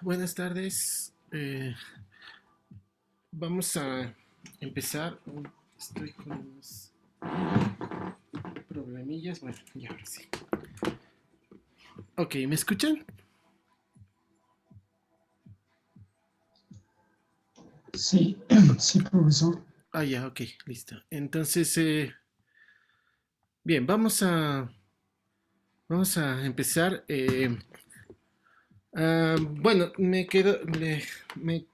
Buenas tardes. Vamos a empezar. Estoy con unos problemillas. Bueno, y ahora sí. Ok, ¿me escuchan? Sí, sí, profesor. Ya, ok, listo. Entonces, bien, vamos a empezar. Bueno, me quedo,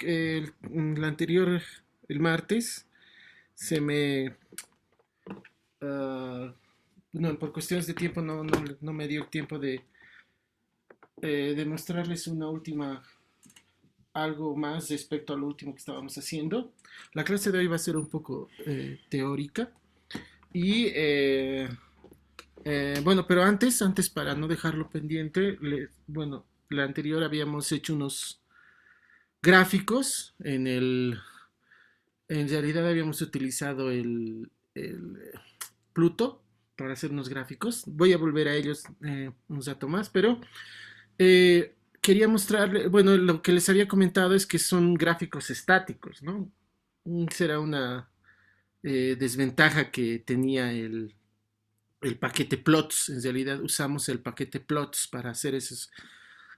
el anterior, el martes, se me, ah, no, por cuestiones de tiempo no me dio el tiempo de mostrarles una última, algo más respecto a lo último que estábamos haciendo. La clase de hoy va a ser un poco teórica y bueno, pero antes para no dejarlo pendiente, bueno, la anterior habíamos hecho unos gráficos en realidad habíamos utilizado el Pluto para hacer unos gráficos. Voy a volver a ellos un rato más, pero quería mostrarle, bueno, lo que les había comentado es que son gráficos estáticos, ¿no? Será una desventaja que tenía el paquete plots. En realidad usamos el paquete plots para hacer esos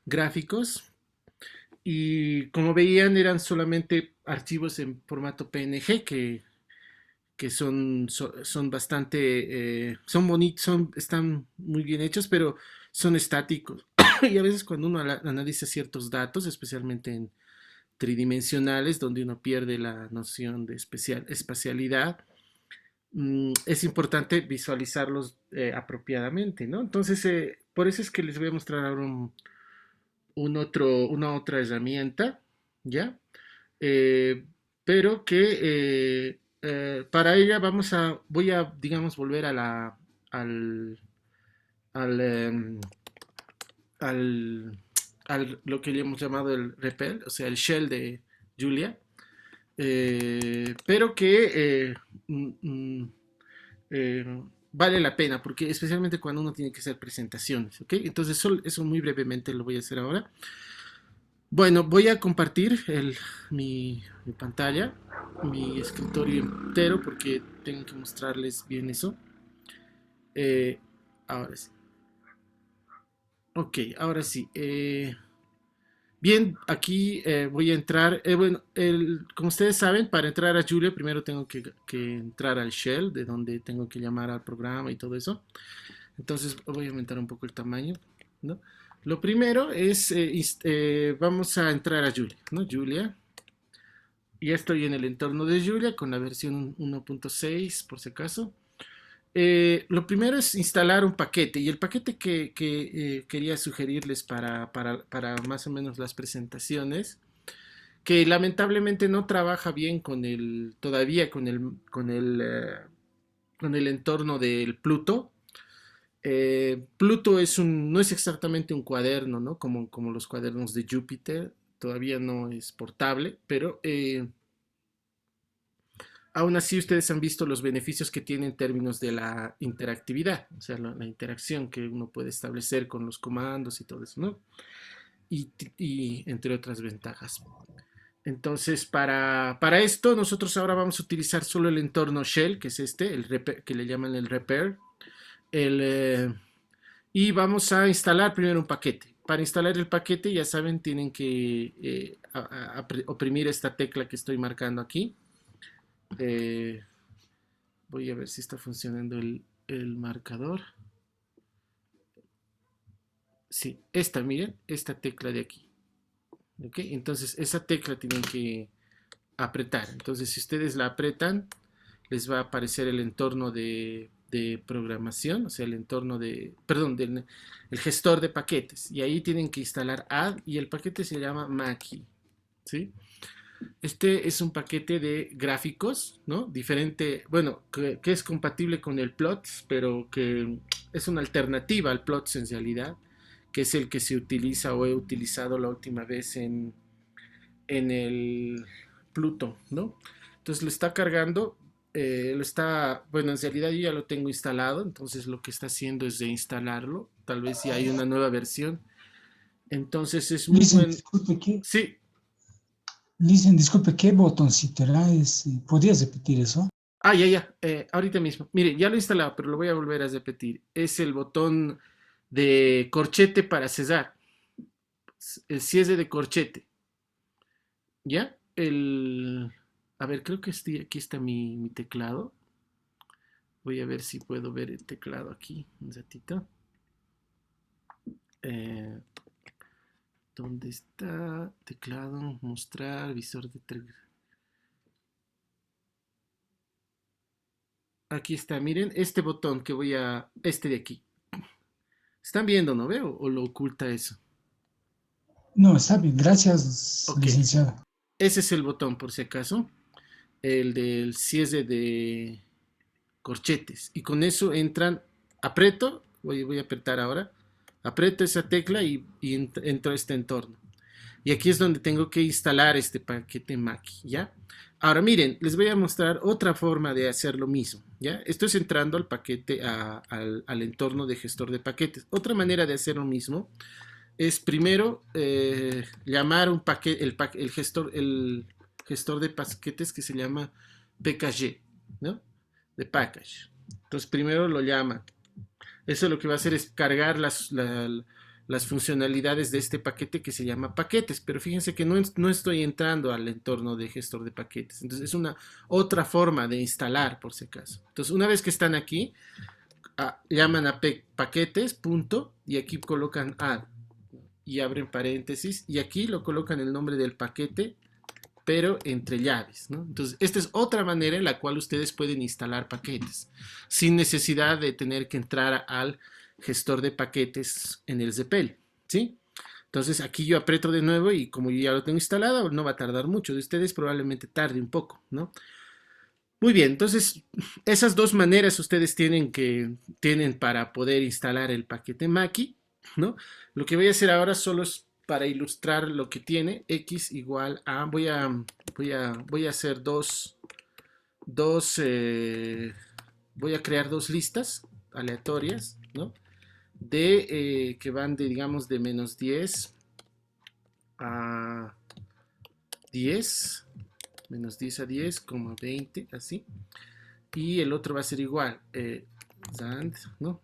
gráficos. Y como veían, eran solamente archivos en formato PNG que son bastante, son bonitos, están muy bien hechos, pero son estáticos. Y a veces cuando uno analiza ciertos datos, especialmente en tridimensionales, donde uno pierde la noción de espacialidad, es importante visualizarlos apropiadamente, ¿no? Entonces, por eso es que les voy a mostrar ahora una otra herramienta, ¿ya? Eh, pero que para ella voy a, digamos, volver al, em, al, lo que le hemos llamado el REPL, o sea, el shell de Julia, pero que mm, mm, vale la pena, porque especialmente cuando uno tiene que hacer presentaciones, ¿ok? Entonces, eso muy brevemente lo voy a hacer ahora. Bueno, voy a compartir mi pantalla, mi escritorio entero, porque tengo que mostrarles bien eso. Eh, ahora sí. Ok, ahora sí. Bien, aquí voy a entrar. Bueno, como ustedes saben, para entrar a Julia primero tengo que entrar al shell, de donde tengo que llamar al programa y todo eso. Entonces voy a aumentar un poco el tamaño, ¿no? Lo primero es, vamos a entrar a Julia, ¿no? Julia. Ya estoy en el entorno de Julia con la versión 1.6 por si acaso. Lo primero es instalar un paquete y el paquete que quería sugerirles para más o menos las presentaciones, que lamentablemente no trabaja bien todavía con el entorno del Pluto. Pluto no es exactamente un cuaderno, ¿no? Como los cuadernos de Júpiter, todavía no es portable, pero aún así ustedes han visto los beneficios que tiene en términos de la interactividad, o sea, la interacción que uno puede establecer con los comandos y todo eso, ¿no? Y entre otras ventajas. Entonces, para esto, nosotros ahora vamos a utilizar solo el entorno shell, que es este, que le llaman el repair, el, eh, y vamos a instalar primero un paquete. Para instalar el paquete, ya saben, tienen que oprimir esta tecla que estoy marcando aquí. Eh, Voy a ver si está funcionando el marcador. Sí, miren, esta tecla de aquí. ¿Ok? Entonces, esa tecla tienen que apretar. Entonces, si ustedes la apretan, les va a aparecer el entorno de programación, o sea, el entorno perdón, el gestor de paquetes. Y ahí tienen que instalar add y el paquete se llama Maki. ¿Sí? Este es un paquete de gráficos, ¿no? Diferente, bueno, que es compatible con el Plots, pero que es una alternativa al Plots en realidad, que es el que se utiliza o he utilizado la última vez en el Pluto, ¿no? Entonces lo está cargando, bueno, en realidad yo ya lo tengo instalado, entonces lo que está haciendo es de instalarlo, tal vez si hay una nueva versión Entonces es muy Listen, bueno. disculpe, Sí. ¿qué botoncito era? ¿Podrías repetir eso? Ah, ya, ya. Ahorita mismo. Mire, ya lo he instalado, pero lo voy a volver a repetir. Es el botón de corchete para cesar. El cierre de corchete. ¿Ya? A ver, creo que aquí está mi teclado. Voy a ver si puedo ver el teclado aquí. Un ratito. Eh, ¿Dónde está? Teclado, mostrar, visor de... Aquí está, miren, este botón que este de aquí. ¿Están viendo, no veo? ¿O lo oculta eso? No, está bien, gracias, Ok, licenciada. ese es el botón por si acaso. El del cierre de corchetes. Y con eso entran, aprieto, voy a apretar ahora. Aprieto esa tecla y entro a este entorno. Y aquí es donde tengo que instalar este paquete Mackie, ¿ya? Ahora miren, les voy a mostrar otra forma de hacer lo mismo, ¿ya? Esto es entrando al paquete, al entorno de gestor de paquetes. Otra manera de hacer lo mismo es primero llamar un paquete, el gestor de paquetes que se llama PKG, ¿no? De package. Entonces primero lo llama. Eso lo que va a hacer es cargar las funcionalidades de este paquete que se llama paquetes, pero fíjense que no estoy entrando al entorno de gestor de paquetes. Entonces es una otra forma de instalar, por si acaso. Entonces una vez que están aquí, llaman a paquetes, punto, y aquí colocan add y abren paréntesis y aquí lo colocan el nombre del paquete pero entre llaves, ¿no? Entonces, esta es otra manera en la cual ustedes pueden instalar paquetes sin necesidad de tener que entrar al gestor de paquetes en el ZPL, ¿sí? Entonces, aquí yo aprieto de nuevo y como yo ya lo tengo instalado, no va a tardar mucho. De ustedes probablemente tarde un poco, ¿no? Muy bien, entonces esas dos maneras ustedes tienen para poder instalar el paquete Mackie, ¿no? Lo que voy a hacer ahora solo es para ilustrar lo que tiene x igual a voy a hacer dos voy a crear dos listas aleatorias, ¿no? Que van de digamos de -10 a 10, -10 a 10, como 20, así. Y el otro va a ser igual, Zand, ¿no?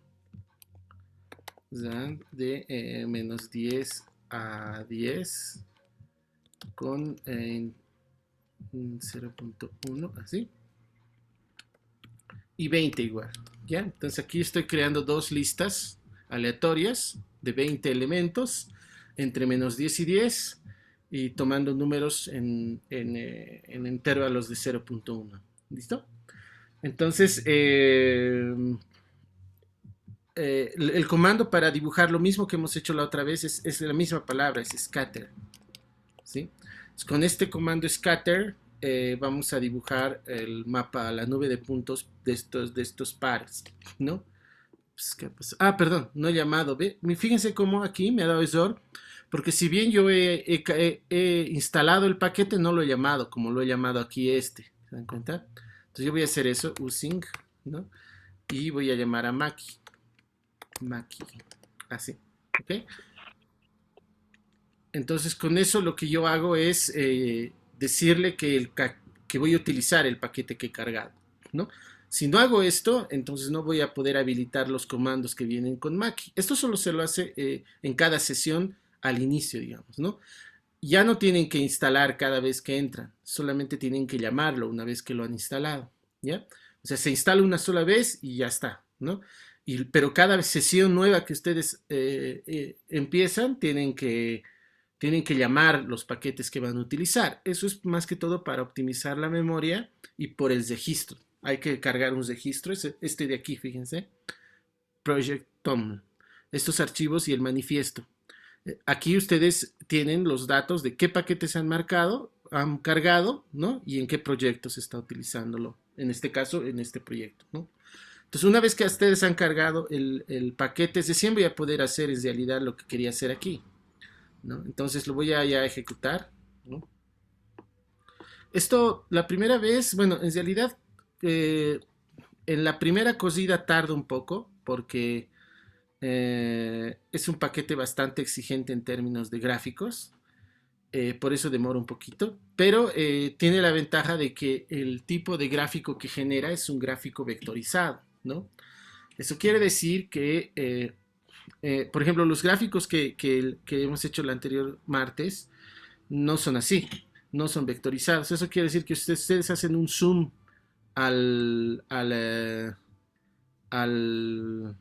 Zand de -10 a 10 con 0.1, así. Y 20 igual, ¿ya? Entonces aquí estoy creando dos listas aleatorias de 20 elementos entre -10 y 10 y tomando números en intervalos de 0.1. ¿Listo? Entonces, el comando para dibujar lo mismo que hemos hecho la otra vez es la misma palabra, es scatter, ¿sí? Entonces, con este comando scatter vamos a dibujar el mapa, la nube de puntos de estos pares, ¿no? Pues, perdón, no he llamado, ¿ve? Fíjense cómo aquí me ha dado error, porque si bien yo he instalado el paquete, no lo he llamado, como lo he llamado aquí ¿se dan cuenta? Entonces yo voy a hacer eso, using, ¿no? Y voy a llamar a Mackie. Así, ¿ok? Entonces con eso lo que yo hago es decirle que voy a utilizar el paquete que he cargado, ¿no? Si no hago esto, entonces no voy a poder habilitar los comandos que vienen con Mackie. Esto solo se lo hace en cada sesión al inicio, digamos, ¿no? Ya no tienen que instalar cada vez que entran, solamente tienen que llamarlo una vez que lo han instalado, ¿ya? O sea, se instala una sola vez y ya está, ¿no? Pero cada sesión nueva que ustedes empiezan, tienen que llamar los paquetes que van a utilizar. Eso es más que todo para optimizar la memoria y por el registro. Hay que cargar un registro, este de aquí, fíjense, Project Tom, estos archivos y el manifiesto. Aquí ustedes tienen los datos de qué paquetes han cargado, ¿no? Y en qué proyecto se está utilizándolo. En este caso, en este proyecto, ¿no? Entonces, una vez que ustedes han cargado el paquete, recién voy a poder hacer en realidad lo que quería hacer aquí, ¿no? Entonces lo voy a ya ejecutar, ¿no? Esto, la primera vez, bueno, en realidad, eh, en la primera cosida tarda un poco, porque Es un paquete bastante exigente en términos de gráficos, por eso demora un poquito, pero tiene la ventaja de que el tipo de gráfico que genera es un gráfico vectorizado, ¿no? Eso quiere decir que, por ejemplo, los gráficos que hemos hecho el anterior martes no son así, no son vectorizados. Eso quiere decir que ustedes hacen un zoom al, al, al,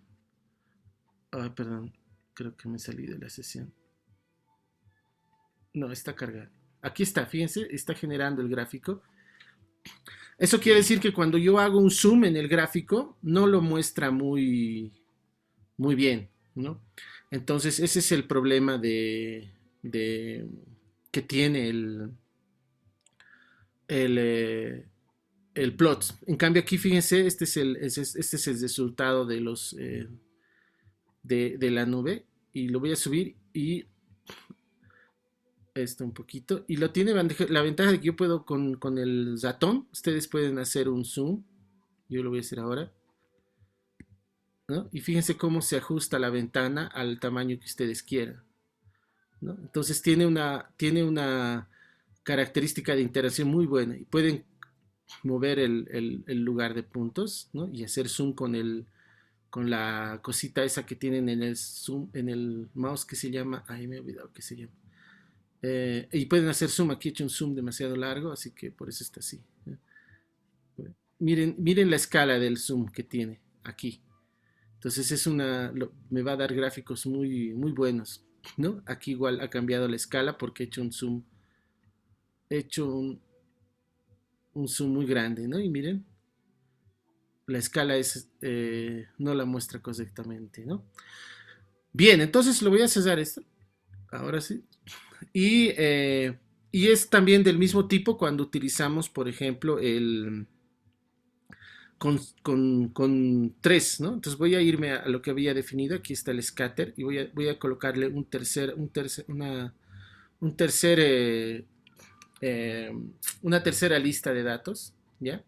perdón, creo que me salí de la sesión. No, está cargado. Aquí está, fíjense, está generando el gráfico. Eso quiere decir que cuando yo hago un zoom en el gráfico, no lo muestra muy bien, ¿no? Entonces, ese es el problema de que tiene el, eh, el plot. En cambio, aquí fíjense, este es el resultado de de la nube. Y lo voy a subir y esto un poquito. Y lo tiene la ventaja de que yo puedo con el ratón, ustedes pueden hacer un zoom. Yo lo voy a hacer ahora. ¿No? Y fíjense cómo se ajusta la ventana al tamaño que ustedes quieran, ¿no? Entonces tiene una característica de interacción muy buena y pueden mover el lugar de puntos, ¿no? Y hacer zoom con la cosita esa que tienen en el zoom, en el mouse que se llama, ay me he olvidado qué se llama. Y pueden hacer zoom, aquí he hecho un zoom demasiado largo, así que por eso está así. Miren la escala del zoom que tiene aquí. Entonces me va a dar gráficos muy buenos, ¿no? Aquí igual ha cambiado la escala porque he hecho un zoom, he hecho un zoom muy grande, ¿no? Y miren, la escala no la muestra correctamente, ¿no? Bien, entonces lo voy a cesar esto, ahora sí. Y es también del mismo tipo cuando utilizamos, por ejemplo, con tres, ¿no? Entonces voy a irme a lo que había definido. Aquí está el scatter y voy a colocarle un tercer, eh, una tercera lista de datos, ¿ya?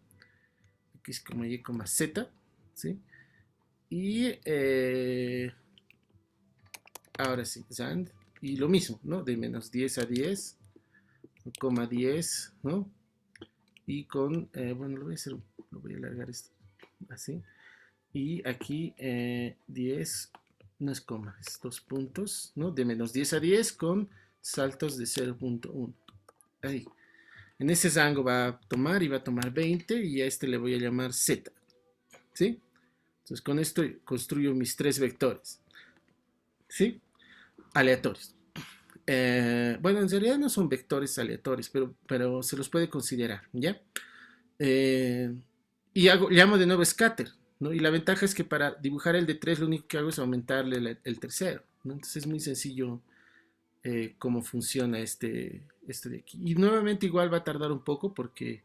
Aquí es como Y, Z, ¿sí? Y ahora sí, Zand. Y lo mismo, ¿no? De menos 10 a 10, coma 10, ¿no? Y bueno, lo voy a alargar esto, así. Y aquí 10, no es coma, es 2 puntos, ¿no? De menos 10 a 10 con saltos de 0.1. Ahí. En ese rango va a tomar y va a tomar 20 y a este le voy a llamar Z. ¿Sí? Entonces con esto construyo mis tres vectores. ¿Sí? Aleatorios. Bueno, en realidad no son vectores aleatorios, pero se los puede considerar, ¿ya? Eh, y llamo de nuevo scatter, ¿no? Y la ventaja es que para dibujar el de 3 lo único que hago es aumentarle el tercero, ¿no? Entonces es muy sencillo cómo funciona este de aquí. Y nuevamente igual va a tardar un poco porque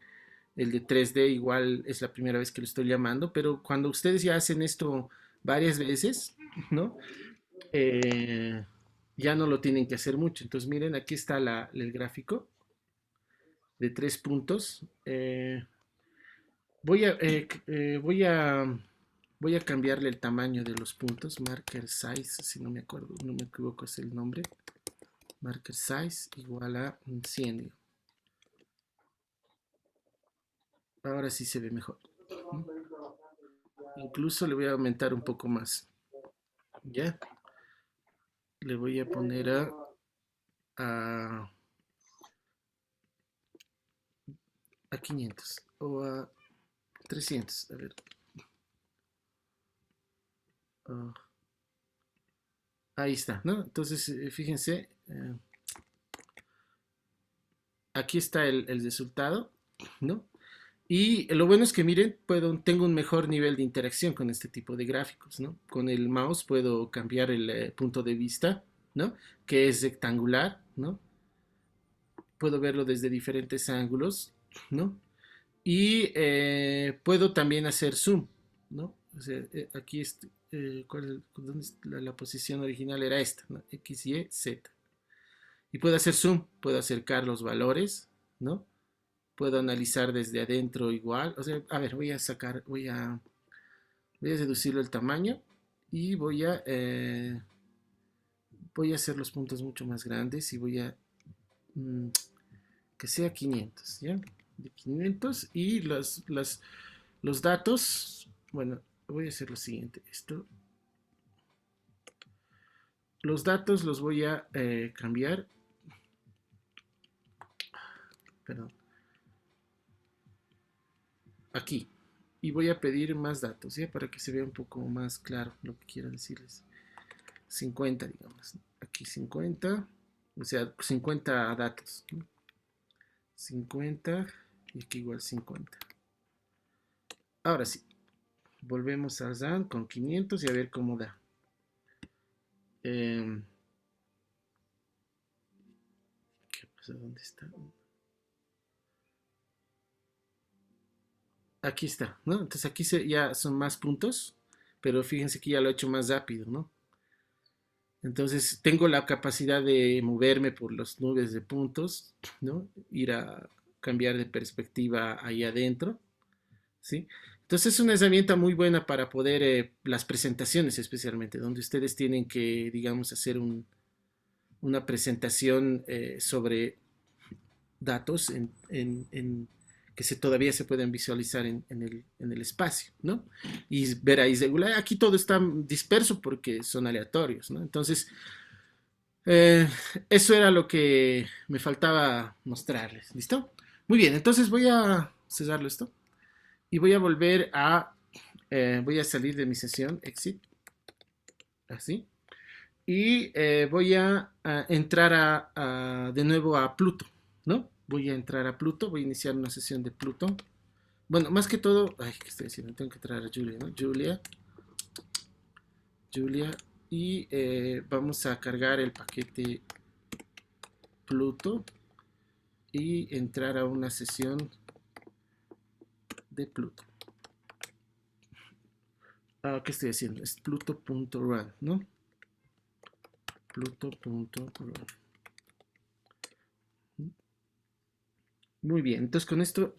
el de 3D igual es la primera vez que lo estoy llamando, pero cuando ustedes ya hacen esto varias veces, ¿no? Eh, ya no lo tienen que hacer mucho. Entonces miren, aquí está el gráfico de 3 puntos. Voy a, voy a cambiarle el tamaño de los puntos. Marker size, si no me acuerdo, no me equivoco, es el nombre. Marker size igual a 100. Ahora sí se ve mejor. Incluso le voy a aumentar un poco más. ¿Ya? Le voy a poner a, a 500 o a 300. A ver. Uh, ahí está, ¿no? Entonces, fíjense, aquí está el resultado, ¿no? Y lo bueno es que miren, tengo un mejor nivel de interacción con este tipo de gráficos, ¿no? Con el mouse puedo cambiar el punto de vista, ¿no? Que es rectangular, ¿no? Puedo verlo desde diferentes ángulos, ¿no? Y puedo también hacer zoom, ¿no? O sea, aquí ¿dónde la posición original era esta, ¿no? X, Y, Z. Y puedo hacer zoom, puedo acercar los valores, ¿no? Puedo analizar desde adentro igual. O sea, a ver, voy a reducirlo el tamaño y voy a hacer los puntos mucho más grandes y voy a mm, que sea 500, ¿ya? De 500 y los datos, bueno, voy a hacer lo siguiente, los datos los voy a cambiar, perdón, aquí, y voy a pedir más datos, ¿ya? Para que se vea un poco más claro lo que quiero decirles. 50, digamos, aquí 50, o sea, 50 datos, ¿no? 50 y aquí igual 50. Ahora sí, volvemos a RAM con 500 y a ver cómo da. ¿Qué pasa? ¿Dónde está? Aquí está, ¿no? Entonces aquí ya son más puntos, pero fíjense que ya lo he hecho más rápido, ¿no? Entonces tengo la capacidad de moverme por las nubes de puntos, ¿no? Ir a cambiar de perspectiva ahí adentro, ¿sí? Entonces es una herramienta muy buena para poder, las presentaciones especialmente, donde ustedes tienen que, digamos, hacer una presentación sobre datos que todavía se pueden visualizar en el espacio, ¿no? Y ver ahí, aquí todo está disperso porque son aleatorios, ¿no? Entonces, eh, eso era lo que me faltaba mostrarles, ¿listo? Muy bien, entonces voy a cerrarlo esto y voy a volver voy a salir de mi sesión, exit, así, y voy a entrar de nuevo a Pluto, ¿no? Voy a entrar a Pluto, voy a iniciar una sesión de Pluto. Bueno, más que todo, ay, ¿qué estoy diciendo? Tengo que entrar a Julia, ¿no? Julia, y vamos a cargar el paquete Pluto y entrar a una sesión de Pluto. ¿Qué estoy haciendo? Es pluto.run, ¿no? Pluto.run. Muy bien, entonces con esto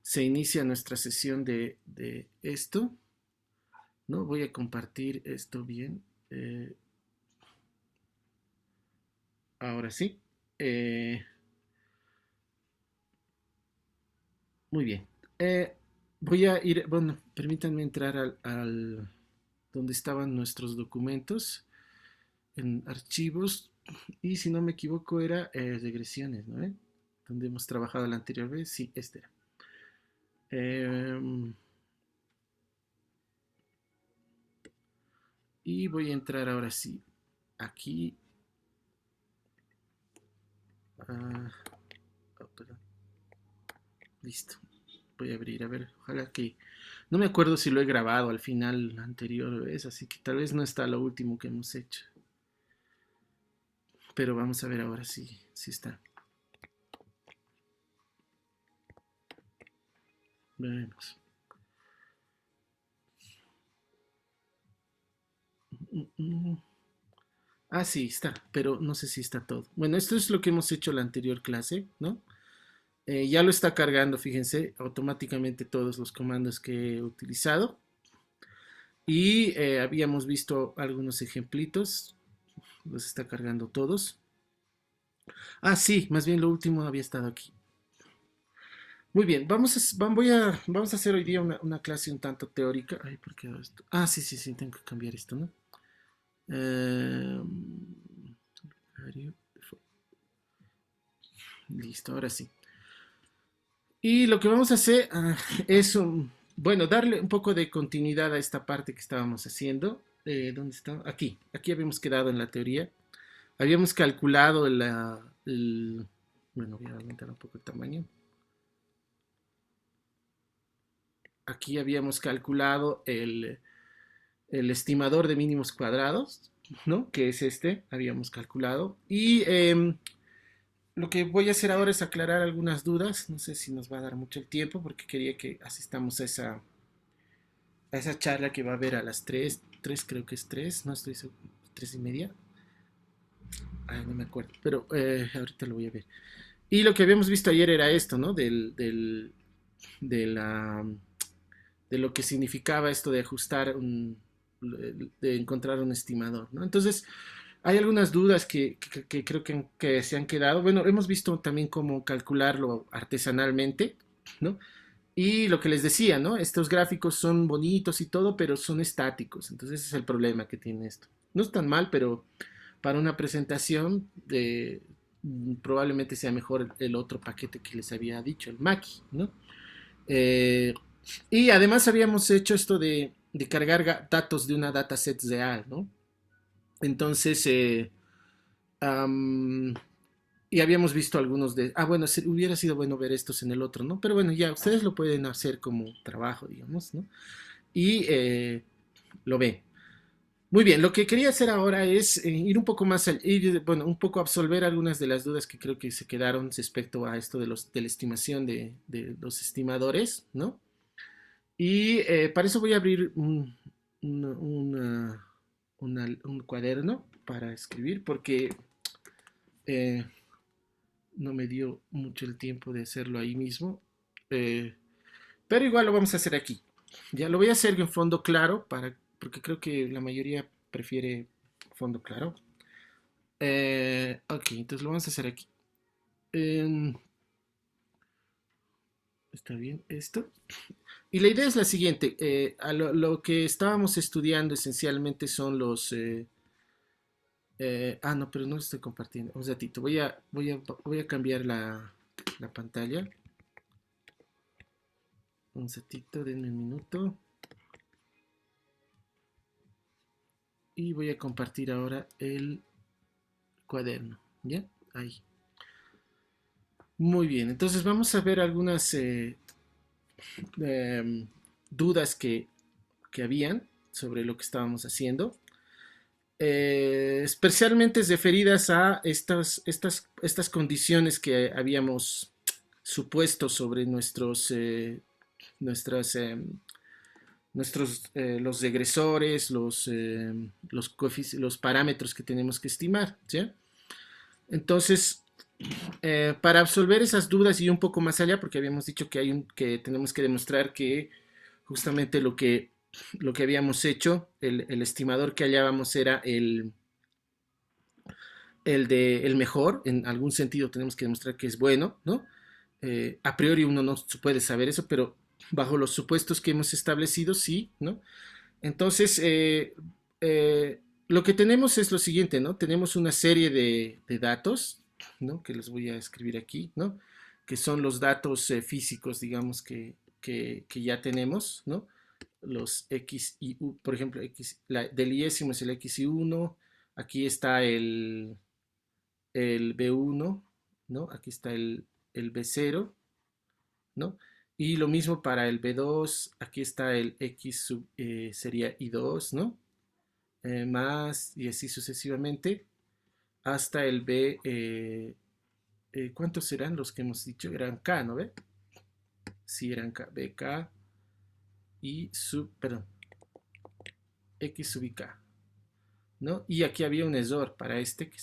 se inicia nuestra sesión de esto, ¿no? Voy a compartir esto bien. Ahora sí. Muy bien. Voy a ir, bueno, permítanme entrar donde estaban nuestros documentos, en archivos, y si no me equivoco era regresiones, ¿no? Donde hemos trabajado la anterior vez, sí, este era. Y voy a entrar ahora sí, aquí. Perdón. Listo. Voy a abrir, a ver, ojalá que... No me acuerdo si lo he grabado al final la anterior vez, así que tal vez no está lo último que hemos hecho. Pero vamos a ver ahora si está. Veremos. Ah, sí, está, pero no sé si está todo. Bueno, esto es lo que hemos hecho la anterior clase, ¿no? Ya lo está cargando, fíjense, automáticamente todos los comandos que he utilizado. Y habíamos visto algunos ejemplitos, los está cargando todos. Ah, sí, más bien lo último había estado aquí. Muy bien, vamos a hacer hoy día una clase un tanto teórica. Ay, ¿por qué hago esto? Ah, sí, sí, sí, tengo que cambiar esto, ¿no? Listo, ahora sí. Y lo que vamos a hacer es, bueno, darle un poco de continuidad a esta parte que estábamos haciendo. ¿Dónde está? Aquí habíamos quedado en la teoría. Habíamos calculado bueno, voy a aumentar un poco el tamaño. Aquí habíamos calculado el estimador de mínimos cuadrados, ¿no? Que es este, habíamos calculado. Y lo que voy a hacer ahora es aclarar algunas dudas. No sé si nos va a dar mucho el tiempo porque quería que asistamos a esa charla que va a haber a las 3 creo que es 3, no estoy seguro, 3:30. Ay, no me acuerdo, pero ahorita lo voy a ver. Y lo que habíamos visto ayer era esto, ¿no? De lo que significaba esto de ajustar de encontrar un estimador, ¿no? Entonces, hay algunas dudas que creo que se han quedado. Bueno, hemos visto también cómo calcularlo artesanalmente, ¿no? Y lo que les decía, ¿no? Estos gráficos son bonitos y todo, pero son estáticos. Entonces ese es el problema que tiene esto. No es tan mal, pero para una presentación probablemente sea mejor el otro paquete que les había dicho, el Maki, ¿no? Eh, y además habíamos hecho esto de cargar datos de una dataset real, ¿no? Entonces, um, y habíamos visto algunos de, bueno, hubiera sido bueno ver estos en el otro, ¿no? Pero bueno, ya ustedes lo pueden hacer como trabajo, digamos, ¿no? Y lo ven. Muy bien, lo que quería hacer ahora es ir un poco más, bueno, un poco absolver algunas de las dudas que creo que se quedaron respecto a esto de la estimación de los estimadores, ¿no? Y para eso voy a abrir un cuaderno para escribir, porque eh, no me dio mucho el tiempo de hacerlo ahí mismo. Eh, pero igual lo vamos a hacer aquí. Ya lo voy a hacer en fondo claro, porque creo que la mayoría prefiere fondo claro. Ok, entonces lo vamos a hacer aquí. Eh, Está bien esto. Y la idea es la siguiente. Lo que estábamos estudiando esencialmente son los... no, pero no lo estoy compartiendo. Un ratito. Voy a cambiar la pantalla. Un ratito, denme un minuto. Y voy a compartir ahora el cuaderno. ¿Ya? Ahí. Muy bien. Entonces vamos a ver algunas eh, dudas que habían sobre lo que estábamos haciendo. Especialmente referidas a estas condiciones que habíamos supuesto sobre nuestras, los regresores, los parámetros que tenemos que estimar, ¿sí? Entonces, para absolver esas dudas y un poco más allá, porque habíamos dicho que tenemos que demostrar que justamente lo que habíamos hecho, el estimador que hallábamos era el mejor, en algún sentido tenemos que demostrar que es bueno, ¿no? A priori uno no puede saber eso, pero bajo los supuestos que hemos establecido, sí, ¿no? Entonces, lo que tenemos es lo siguiente, ¿no? Tenemos una serie de datos, ¿no? Que los voy a escribir aquí, ¿no? Que son los datos físicos, digamos, que ya tenemos, ¿no? Los X y U, por ejemplo, del iésimo es el X y 1, aquí está el B1, ¿no? Aquí está el B0, ¿no? Y lo mismo para el B2, aquí está el X sería I2, ¿no? Más y así sucesivamente hasta el B. ¿Cuántos serán los que hemos dicho? Eran K, ¿no ve? Sí, eran K, BK y perdón, X sub IK, ¿no? Y aquí había un error para este que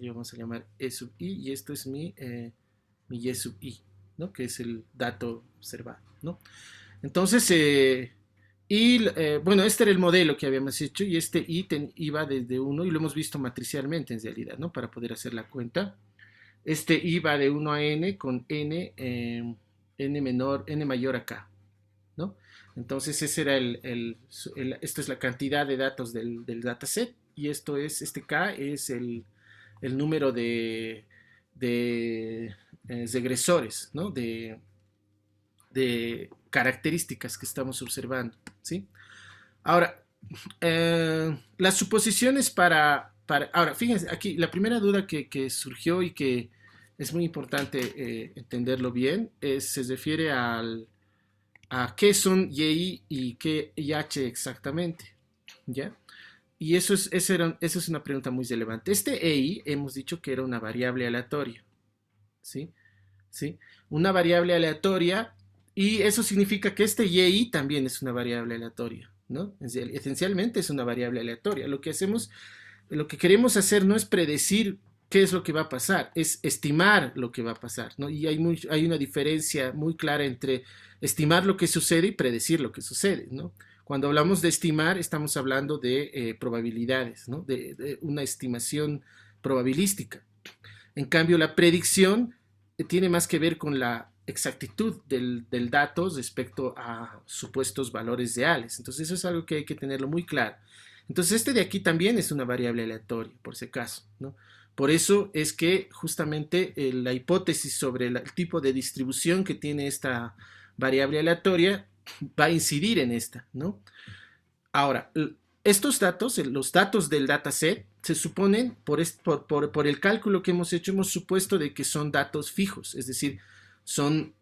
vamos a llamar E sub I y esto es mi Y sub I, ¿no? Que es el dato observado, ¿no? Entonces, bueno, este era el modelo que habíamos hecho y este I iba desde 1 y lo hemos visto matricialmente en realidad, ¿no? Para poder hacer la cuenta. Este I va de 1 a N con N, N mayor a K, ¿no? Entonces ese era esto es la cantidad de datos del dataset y este K es el número de regresores, ¿no? De características que estamos observando, ¿sí? Ahora, las suposiciones ahora, fíjense, aquí la primera duda que surgió y que es muy importante entenderlo bien, se refiere a qué son Y y qué y H exactamente, ¿ya? Y eso es una pregunta muy relevante. Este EI hemos dicho que era una variable aleatoria, ¿sí? ¿Sí? Una variable aleatoria y eso significa que este y también es una variable aleatoria, ¿no? Esencialmente es una variable aleatoria. Lo que queremos hacer no es predecir qué es lo que va a pasar, es estimar lo que va a pasar, ¿no? Y hay una diferencia muy clara entre estimar lo que sucede y predecir lo que sucede, ¿no? Cuando hablamos de estimar, estamos hablando de probabilidades, ¿no? De una estimación probabilística. En cambio, la predicción tiene más que ver con la exactitud del dato respecto a supuestos valores reales. Entonces, eso es algo que hay que tenerlo muy claro. Entonces, este de aquí también es una variable aleatoria, por si acaso, ¿no? Por eso es que justamente la hipótesis sobre el tipo de distribución que tiene esta variable aleatoria va a incidir en esta, ¿no? Ahora, estos datos, los datos del dataset, se suponen, por el cálculo que hemos hecho, hemos supuesto de que son datos fijos, es decir, son,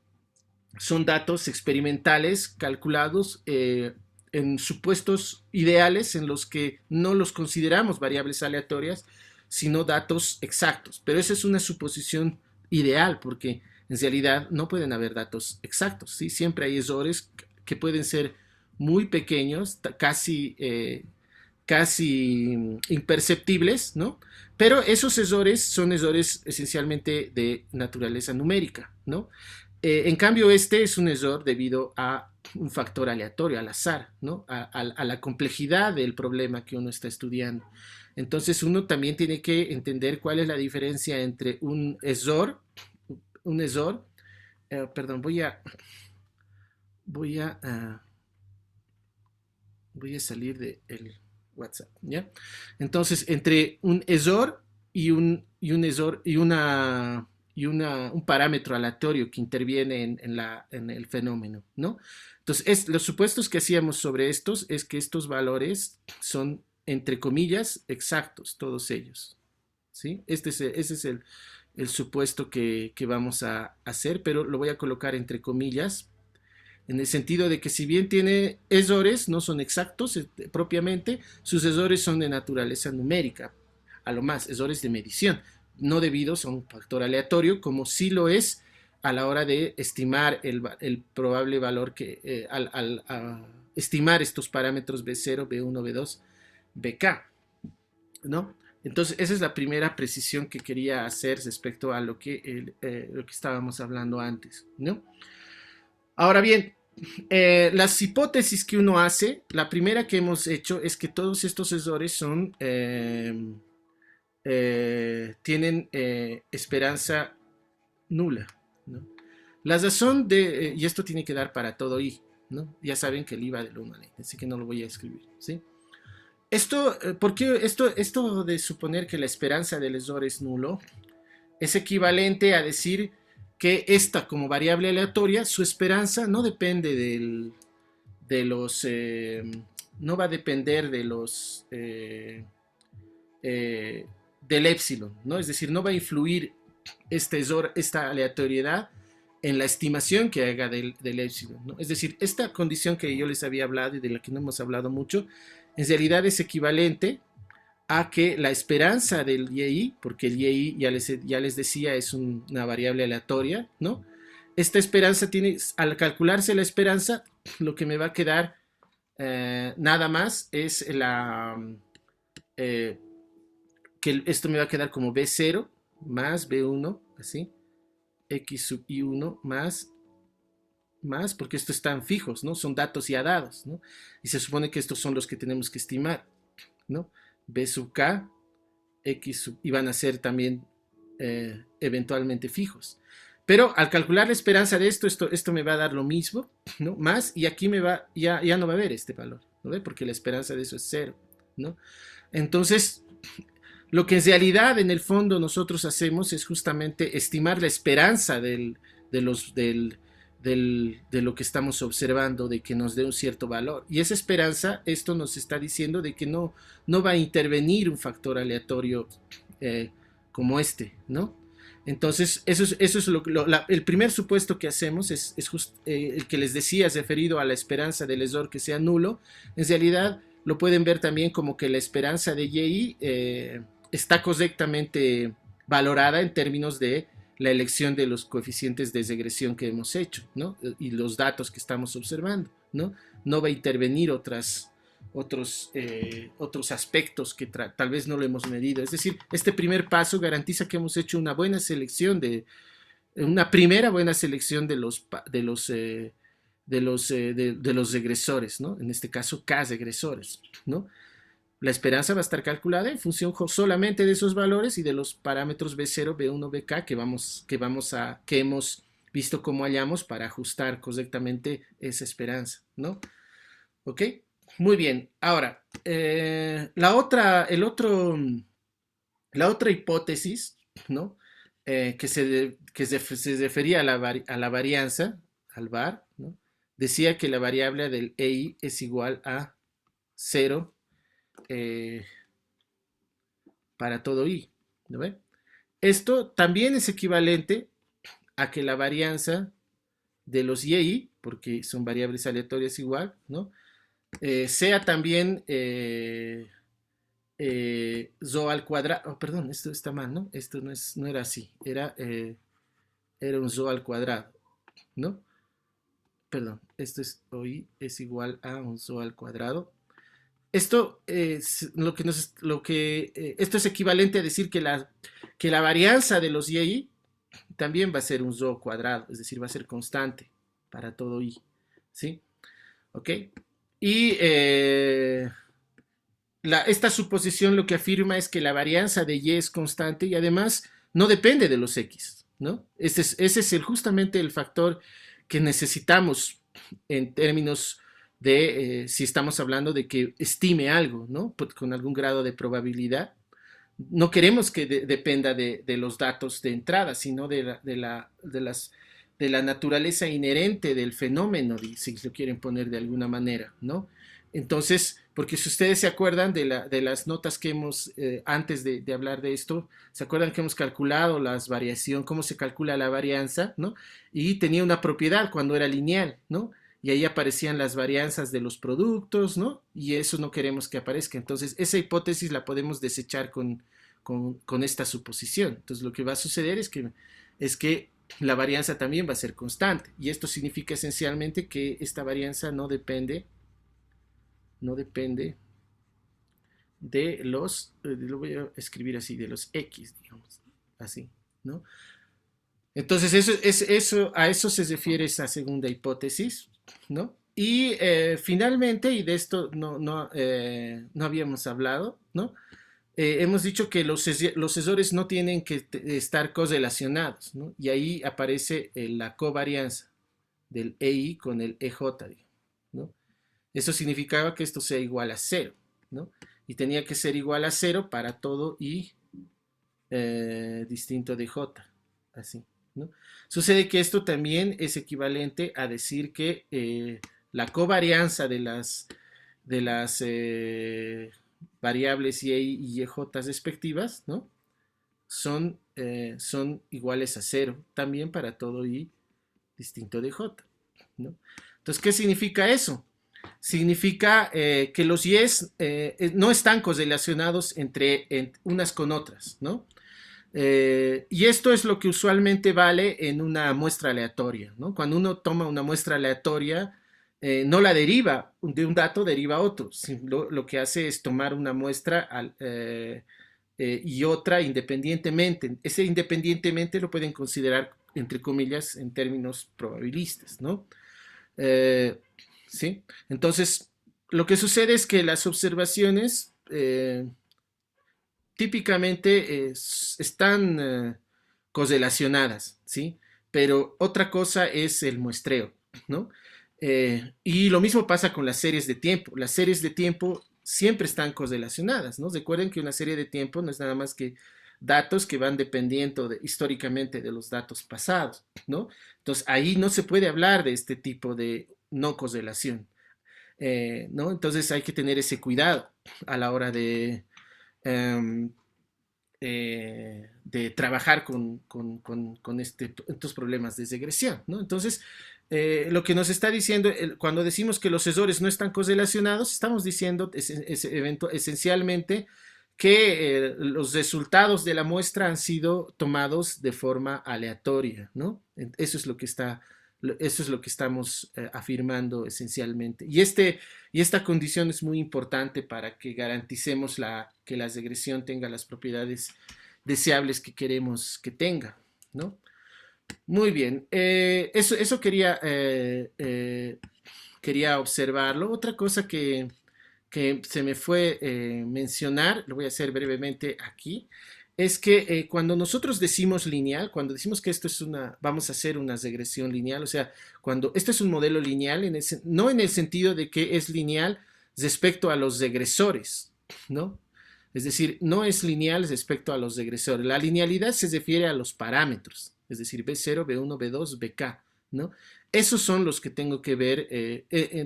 son datos experimentales calculados en supuestos ideales en los que no los consideramos variables aleatorias, sino datos exactos. Pero esa es una suposición ideal, porque en realidad no pueden haber datos exactos, ¿sí? Siempre hay errores que pueden ser muy pequeños, casi imperceptibles, ¿no? Pero esos errores son errores esencialmente de naturaleza numérica, ¿no? En cambio, este es un error debido a un factor aleatorio, al azar, ¿no? A la complejidad del problema que uno está estudiando. Entonces, uno también tiene que entender cuál es la diferencia entre un error, perdón, voy a, uh, voy a salir del WhatsApp, ¿ya? Entonces, entre un error un parámetro aleatorio que interviene en el fenómeno, ¿no? Entonces, los supuestos que hacíamos sobre estos es que estos valores son, entre comillas, exactos, todos ellos, ¿sí? Ese es el supuesto que vamos a hacer, pero lo voy a colocar entre comillas en el sentido de que si bien tiene errores, no son exactos propiamente, sus errores son de naturaleza numérica, a lo más, errores de medición, no debidos a un factor aleatorio, como sí lo es a la hora de estimar el probable valor a estimar estos parámetros B0, B1, B2, BK, ¿no? Entonces, esa es la primera precisión que quería hacer respecto a lo que estábamos hablando antes, ¿no? Ahora bien, las hipótesis que uno hace, la primera que hemos hecho es que todos estos errores tienen esperanza nula, ¿no? La razón y esto tiene que dar para todo i, ¿no? Ya saben que el i va del 1 al n, así que no lo voy a escribir, ¿sí? ¿Por qué esto de suponer que la esperanza del error es nulo es equivalente a decir que esta como variable aleatoria, su esperanza no depende no va a depender del épsilon, ¿no? Es decir, no va a influir esta aleatoriedad en la estimación que haga del épsilon, ¿no? Es decir, esta condición que yo les había hablado y de la que no hemos hablado mucho, en realidad es equivalente a que la esperanza del YI, porque el YI ya les decía es una variable aleatoria, ¿no? Esta esperanza al calcularse la esperanza, lo que me va a quedar nada más es que esto me va a quedar como B0 más B1, así, X sub I1 más, porque estos están fijos, ¿no? Son datos ya dados, ¿no? Y se supone que estos son los que tenemos que estimar, ¿no? B sub K, X sub, y van a ser también eventualmente fijos. Pero al calcular la esperanza de esto me va a dar lo mismo, ¿no? Más, y aquí ya no va a haber este valor, ¿no ve? Porque la esperanza de eso es 0, ¿no? Entonces, lo que en realidad en el fondo nosotros hacemos es justamente estimar la esperanza de lo que estamos observando, de que nos dé un cierto valor. Y esa esperanza, esto nos está diciendo de que no va a intervenir un factor aleatorio como este, ¿no? Entonces, eso es el primer supuesto que hacemos es el que les decía, es referido a la esperanza del error que sea nulo. En realidad, lo pueden ver también como que la esperanza de YI está correctamente valorada en términos de la elección de los coeficientes de regresión que hemos hecho, ¿no? Y los datos que estamos observando, ¿no? No va a intervenir otros aspectos que tal vez no lo hemos medido. Es decir, este primer paso garantiza que hemos hecho una buena selección una primera buena selección de de los regresores, ¿no? En este caso, K regresores, ¿no? La esperanza va a estar calculada en función solamente de esos valores y de los parámetros B0, B1, BK que hemos visto cómo hallamos para ajustar correctamente esa esperanza, ¿no? ¿Ok? Muy bien. Ahora, la otra hipótesis, ¿no? Se refería a a la varianza, al var, ¿no? Decía que la variable del EI es igual a 0 para todo I, ¿no ve? Esto también es equivalente a que la varianza de los YI, porque son variables aleatorias igual, ¿no? Sea también Rho al cuadrado. Oh, perdón, esto está mal, ¿no? Esto no era así, era un Rho al cuadrado, ¿no? Perdón, hoy es igual a un Rho al cuadrado. Esto es esto es equivalente a decir que la varianza de los y también va a ser un Rho cuadrado, es decir, va a ser constante para todo i, ¿sí? ¿Ok? Y esta suposición lo que afirma es que la varianza de y es constante y además no depende de los x, ¿no? Ese es justamente el factor que necesitamos en términos de si estamos hablando de que estime algo, ¿no? Con algún grado de probabilidad. No queremos que dependa de los datos de entrada, sino de la naturaleza inherente del fenómeno, si lo quieren poner de alguna manera, ¿no? Entonces, porque si ustedes se acuerdan de las notas que hemos, antes de hablar de esto, se acuerdan que hemos calculado las variación, cómo se calcula la varianza, ¿no? Y tenía una propiedad cuando era lineal, ¿no? Y ahí aparecían las varianzas de los productos, ¿no? Y eso no queremos que aparezca. Entonces, esa hipótesis la podemos desechar con esta suposición. Entonces, lo que va a suceder es que la varianza también va a ser constante. Y esto significa esencialmente que esta varianza no depende de los, lo voy a escribir así, de los X, digamos, así, ¿no? Entonces, a eso se refiere esa segunda hipótesis, ¿no? Y finalmente, y de esto no habíamos hablado, ¿no? Hemos dicho que los sesores no tienen que estar correlacionados, ¿no? Y ahí aparece la covarianza del EI con el EJ, ¿no? Eso significaba que esto sea igual a 0, ¿no? Y tenía que ser igual a 0 para todo I distinto de J, así, ¿no? Sucede que esto también es equivalente a decir que la covarianza de las variables y y j respectivas, ¿no? Son iguales a 0 también para todo i distinto de j, ¿no? Entonces, ¿qué significa eso? Significa que los y's no están correlacionados entre unas con otras, ¿no? Y esto es lo que usualmente vale en una muestra aleatoria, ¿no? Cuando uno toma una muestra aleatoria, no la deriva de un dato, deriva a otro. Lo que hace es tomar una muestra y otra independientemente. Ese independientemente lo pueden considerar, entre comillas, en términos probabilistas, ¿no? ¿Sí? Entonces, lo que sucede es que las observaciones típicamente están correlacionadas, ¿sí? Pero otra cosa es el muestreo, ¿no? Y lo mismo pasa con las series de tiempo. Las series de tiempo siempre están correlacionadas, ¿no? Recuerden que una serie de tiempo no es nada más que datos que van dependiendo históricamente de los datos pasados, ¿no? Entonces ahí no se puede hablar de este tipo de no correlación, ¿no? Entonces hay que tener ese cuidado a la hora um, de trabajar con estos problemas de regresión, ¿no? Entonces, lo que nos está diciendo, cuando decimos que los sesores no están correlacionados, estamos diciendo esencialmente que los resultados de la muestra han sido tomados de forma aleatoria, ¿no? Eso es lo que estamos afirmando esencialmente. Y esta condición es muy importante para que garanticemos que la regresión tenga las propiedades deseables que queremos que tenga, ¿no? Muy bien. Eso quería observarlo. Otra cosa que se me fue mencionar, lo voy a hacer brevemente aquí, es que cuando nosotros decimos lineal, cuando decimos que esto es vamos a hacer una regresión lineal, o sea, cuando esto es un modelo lineal, no en el sentido de que es lineal respecto a los regresores, ¿no? Es decir, no es lineal respecto a los regresores. La linealidad se refiere a los parámetros, es decir, B0, B1, B2, BK, ¿no? Esos son los que tengo que ver,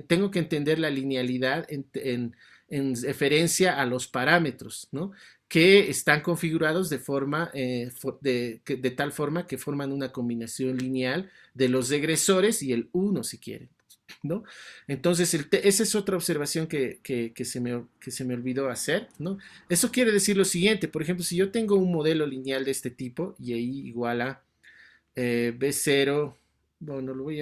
tengo que entender la linealidad en referencia a los parámetros, ¿no? Que están configurados de tal forma que forman una combinación lineal de los regresores y el 1, si quieren, ¿no? Entonces, esa es otra observación que se me olvidó hacer, ¿no? Eso quiere decir lo siguiente, por ejemplo, si yo tengo un modelo lineal de este tipo, y ahí igual a B0, bueno, lo voy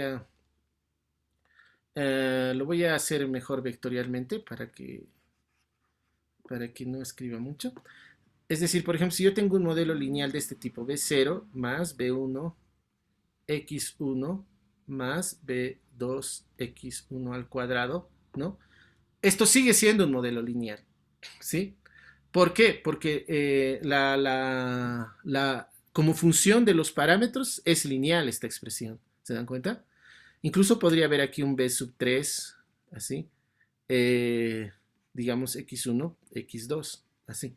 a hacer mejor vectorialmente para que no escriba mucho. Es decir, por ejemplo, si yo tengo un modelo lineal de este tipo, B0 más B1 X1 más B2 X1 al cuadrado, ¿no? Esto sigue siendo un modelo lineal, ¿sí? ¿Por qué? Porque como función de los parámetros es lineal esta expresión, ¿se dan cuenta? Incluso podría haber aquí un B sub 3, así, eh, digamos X1, X2, así.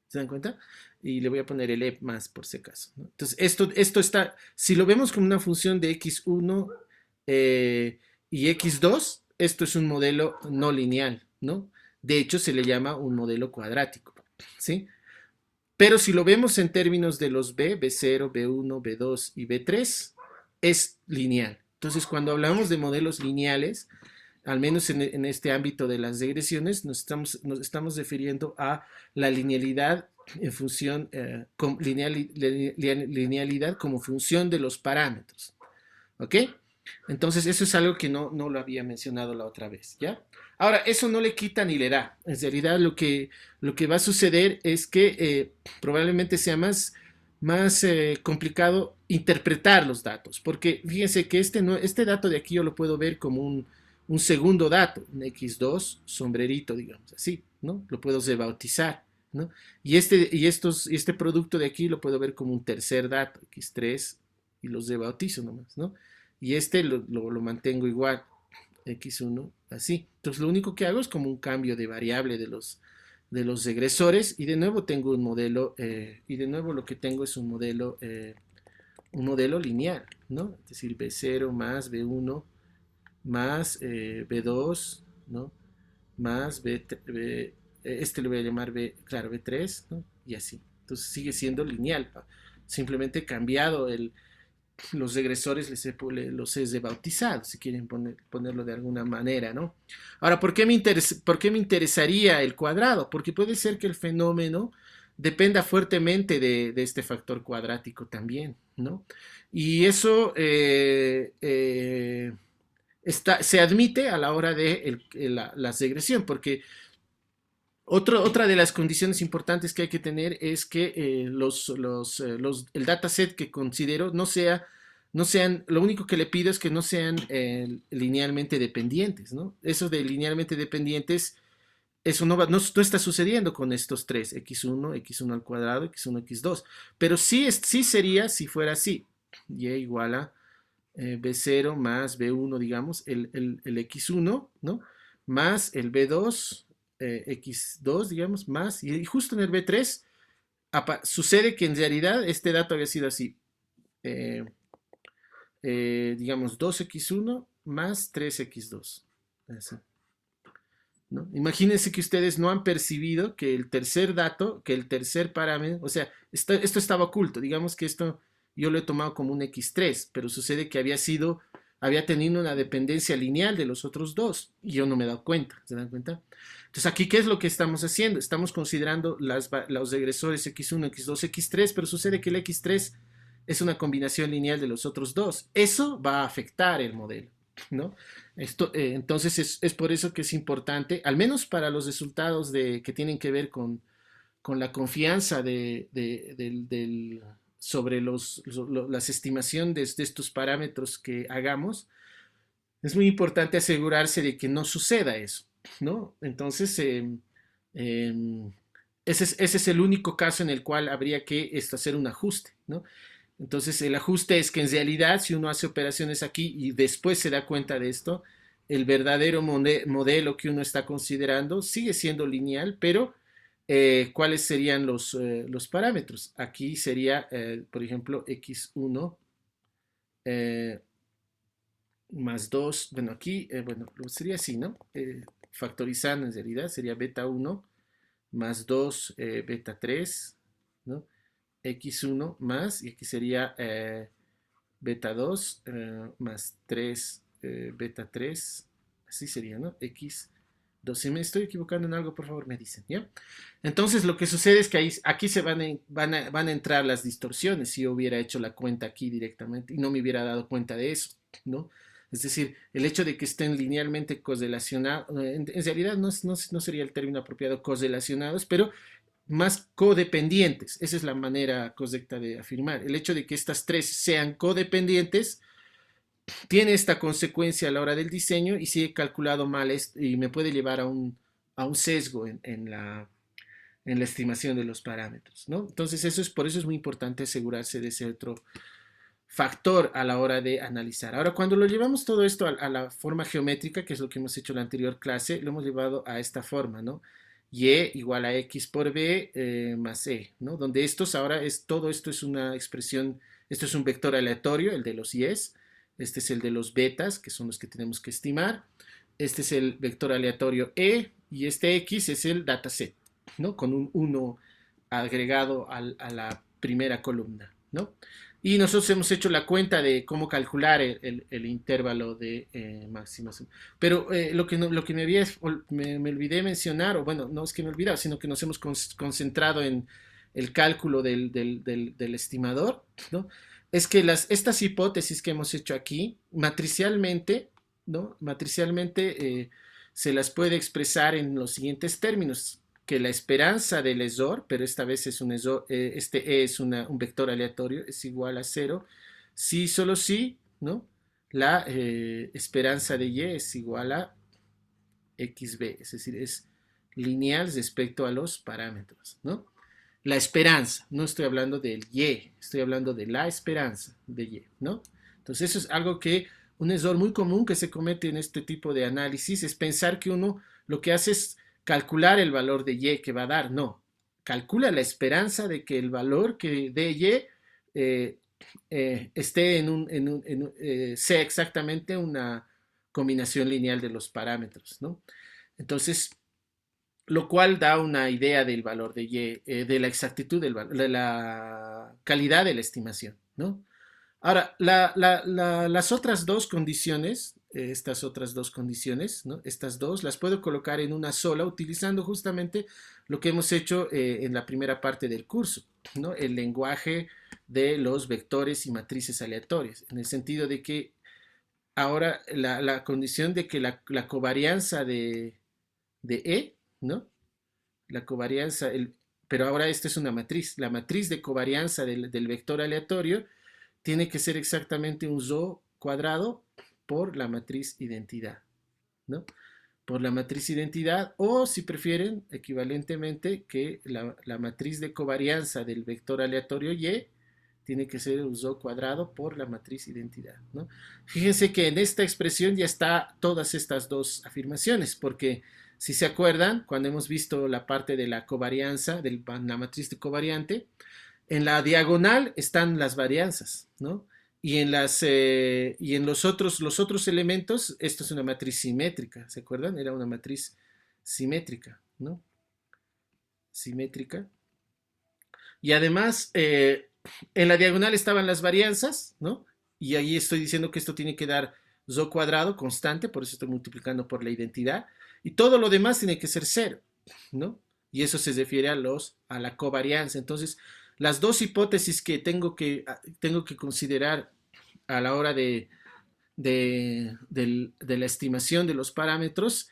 ¿Se dan cuenta? Y le voy a poner el E más por si acaso, ¿no? Entonces, esto está, si lo vemos como una función de X1 y X2, esto es un modelo no lineal, ¿no? De hecho, se le llama un modelo cuadrático, ¿sí? Pero si lo vemos en términos de los B0, B1, B2 y B3, es lineal. Entonces, cuando hablamos de modelos lineales, al menos en este ámbito de las regresiones, nos estamos refiriendo a la linealidad en función, linealidad como función de los parámetros. ¿Ok? Entonces, eso es algo que no lo había mencionado la otra vez, ¿ya? Ahora, eso no le quita ni le da. En realidad, lo que va a suceder es que probablemente sea más complicado interpretar los datos, porque fíjense que este dato de aquí yo lo puedo ver como un segundo dato, un X2 sombrerito, digamos así, ¿no? Lo puedo rebautizar, ¿no? Y este producto de aquí lo puedo ver como un tercer dato, X3, y los rebautizo nomás, ¿no? Y lo mantengo igual, X1, así. Entonces lo único que hago es como un cambio de variable de los regresores y de nuevo tengo un modelo, y de nuevo lo que tengo es un modelo lineal, ¿no? Es decir, B0 más B1 más B2, ¿no? Más este le voy a llamar claro, B3, ¿no? Y así. Entonces sigue siendo lineal. Simplemente he cambiado los regresores los he rebautizado, si quieren ponerlo de alguna manera, ¿no? Ahora, ¿por qué me interesaría el cuadrado? Porque puede ser que el fenómeno dependa fuertemente de este factor cuadrático también, ¿no? Y eso se admite a la hora de la regresión, porque otra de las condiciones importantes que hay que tener es que el dataset que considero no sean, lo único que le pido es que no sean linealmente dependientes, ¿no? Eso de linealmente dependientes, eso no está sucediendo con estos tres, x1, x1 al cuadrado, x1, x2, pero sí sería si fuera así, y igual a B0 más B1, digamos, el X1, ¿no? Más el B2, X2, digamos, más, y justo en el B3 sucede que en realidad este dato había sido así, eh, digamos, 2X1 más 3X2. Así, ¿no? Imagínense que ustedes no han percibido que el tercer dato, que el tercer parámetro, o sea, esto estaba oculto, digamos que esto yo lo he tomado como un X3, pero sucede que había tenido una dependencia lineal de los otros dos y yo no me he dado cuenta, ¿se dan cuenta? Entonces aquí, ¿qué es lo que estamos haciendo? Estamos considerando los regresores X1, X2, X3, pero sucede que el X3 es una combinación lineal de los otros dos. Eso va a afectar el modelo, ¿no? Entonces es por eso que es importante, al menos para los resultados que tienen que ver con la confianza sobre las estimaciones de estos parámetros que hagamos, es muy importante asegurarse de que no suceda eso, ¿no? Entonces, ese es el único caso en el cual habría que hacer un ajuste, ¿no? Entonces, el ajuste es que en realidad, si uno hace operaciones aquí y después se da cuenta de esto, el verdadero modelo que uno está considerando sigue siendo lineal, pero ¿cuáles serían los parámetros? Aquí sería, por ejemplo, x1 eh, más 2, bueno, aquí, bueno, sería así, ¿no? Factorizando en realidad sería beta 1 más 2 beta 3, ¿no? X1 más, y aquí sería beta 2 más 3 beta 3, así sería, ¿no? X2. Si me estoy equivocando en algo, por favor me dicen, ¿ya? Entonces lo que sucede es que aquí se van a entrar las distorsiones si yo hubiera hecho la cuenta aquí directamente y no me hubiera dado cuenta de eso, ¿no? Es decir, el hecho de que estén linealmente correlacionados, en realidad no sería el término apropiado correlacionados, pero más codependientes. Esa es la manera correcta de afirmar. El hecho de que estas tres sean codependientes tiene esta consecuencia a la hora del diseño y si he calculado mal y me puede llevar a un sesgo en la estimación de los parámetros, ¿no? Entonces por eso es muy importante asegurarse de ese otro factor a la hora de analizar. Ahora, cuando lo llevamos todo esto a la forma geométrica, que es lo que hemos hecho en la anterior clase, lo hemos llevado a esta forma, ¿no? Y igual a x por b más e, ¿no? Donde todo esto es una expresión, esto es un vector aleatorio, el de los y's, este es el de los betas, que son los que tenemos que estimar, este es el vector aleatorio e, y este x es el dataset, ¿no? Con un 1 agregado a la primera columna, ¿no? Y nosotros hemos hecho la cuenta de cómo calcular el intervalo de máximas. Pero lo que me olvidé mencionar, o bueno, no es que me he olvidado, sino que nos hemos concentrado en el cálculo del estimador, ¿no? Es que estas hipótesis que hemos hecho aquí, matricialmente, ¿no? Matricialmente se las puede expresar en los siguientes términos que la esperanza del ESOR, pero esta vez es este E es un vector aleatorio, es igual a 0, si solo si, ¿no? La esperanza de Y es igual a XB, es decir, es lineal respecto a los parámetros, ¿no? La esperanza, no estoy hablando del Y, estoy hablando de la esperanza de Y, ¿no? Entonces eso es algo que, un error muy común que se comete en este tipo de análisis, es pensar que uno lo que hace es calcular el valor de Y que va a dar. No, calcula la esperanza de que el valor que dé Y esté sea exactamente una combinación lineal de los parámetros, ¿no? Entonces, lo cual da una idea del valor de Y, de la exactitud, de la calidad de la estimación, ¿no? Ahora, las otras dos condiciones, estas otras dos condiciones, ¿no? Estas dos las puedo colocar en una sola utilizando justamente lo que hemos hecho en la primera parte del curso, ¿no? El lenguaje de los vectores y matrices aleatorias, en el sentido de que ahora la condición de que la covarianza de E, ¿no? La covarianza, pero ahora esta es una matriz, la matriz de covarianza del vector aleatorio tiene que ser exactamente un Rho cuadrado por la matriz identidad, ¿no? Por la matriz identidad, o si prefieren, equivalentemente, que la matriz de covarianza del vector aleatorio Y tiene que ser un Rho cuadrado por la matriz identidad, ¿no? Fíjense que en esta expresión ya está todas estas dos afirmaciones, porque si se acuerdan, cuando hemos visto la parte de la covarianza, de la matriz de covariante, en la diagonal están las varianzas, ¿no? Y en los otros elementos, esto es una matriz simétrica, ¿se acuerdan? Era una matriz simétrica, ¿no? Simétrica. Y además, en la diagonal estaban las varianzas, ¿no? Y ahí estoy diciendo que esto tiene que dar Rho cuadrado constante, por eso estoy multiplicando por la identidad. Y todo lo demás tiene que ser cero, ¿no? Y eso se refiere a la covarianza. Entonces, las dos hipótesis que tengo que considerar a la hora de la estimación de los parámetros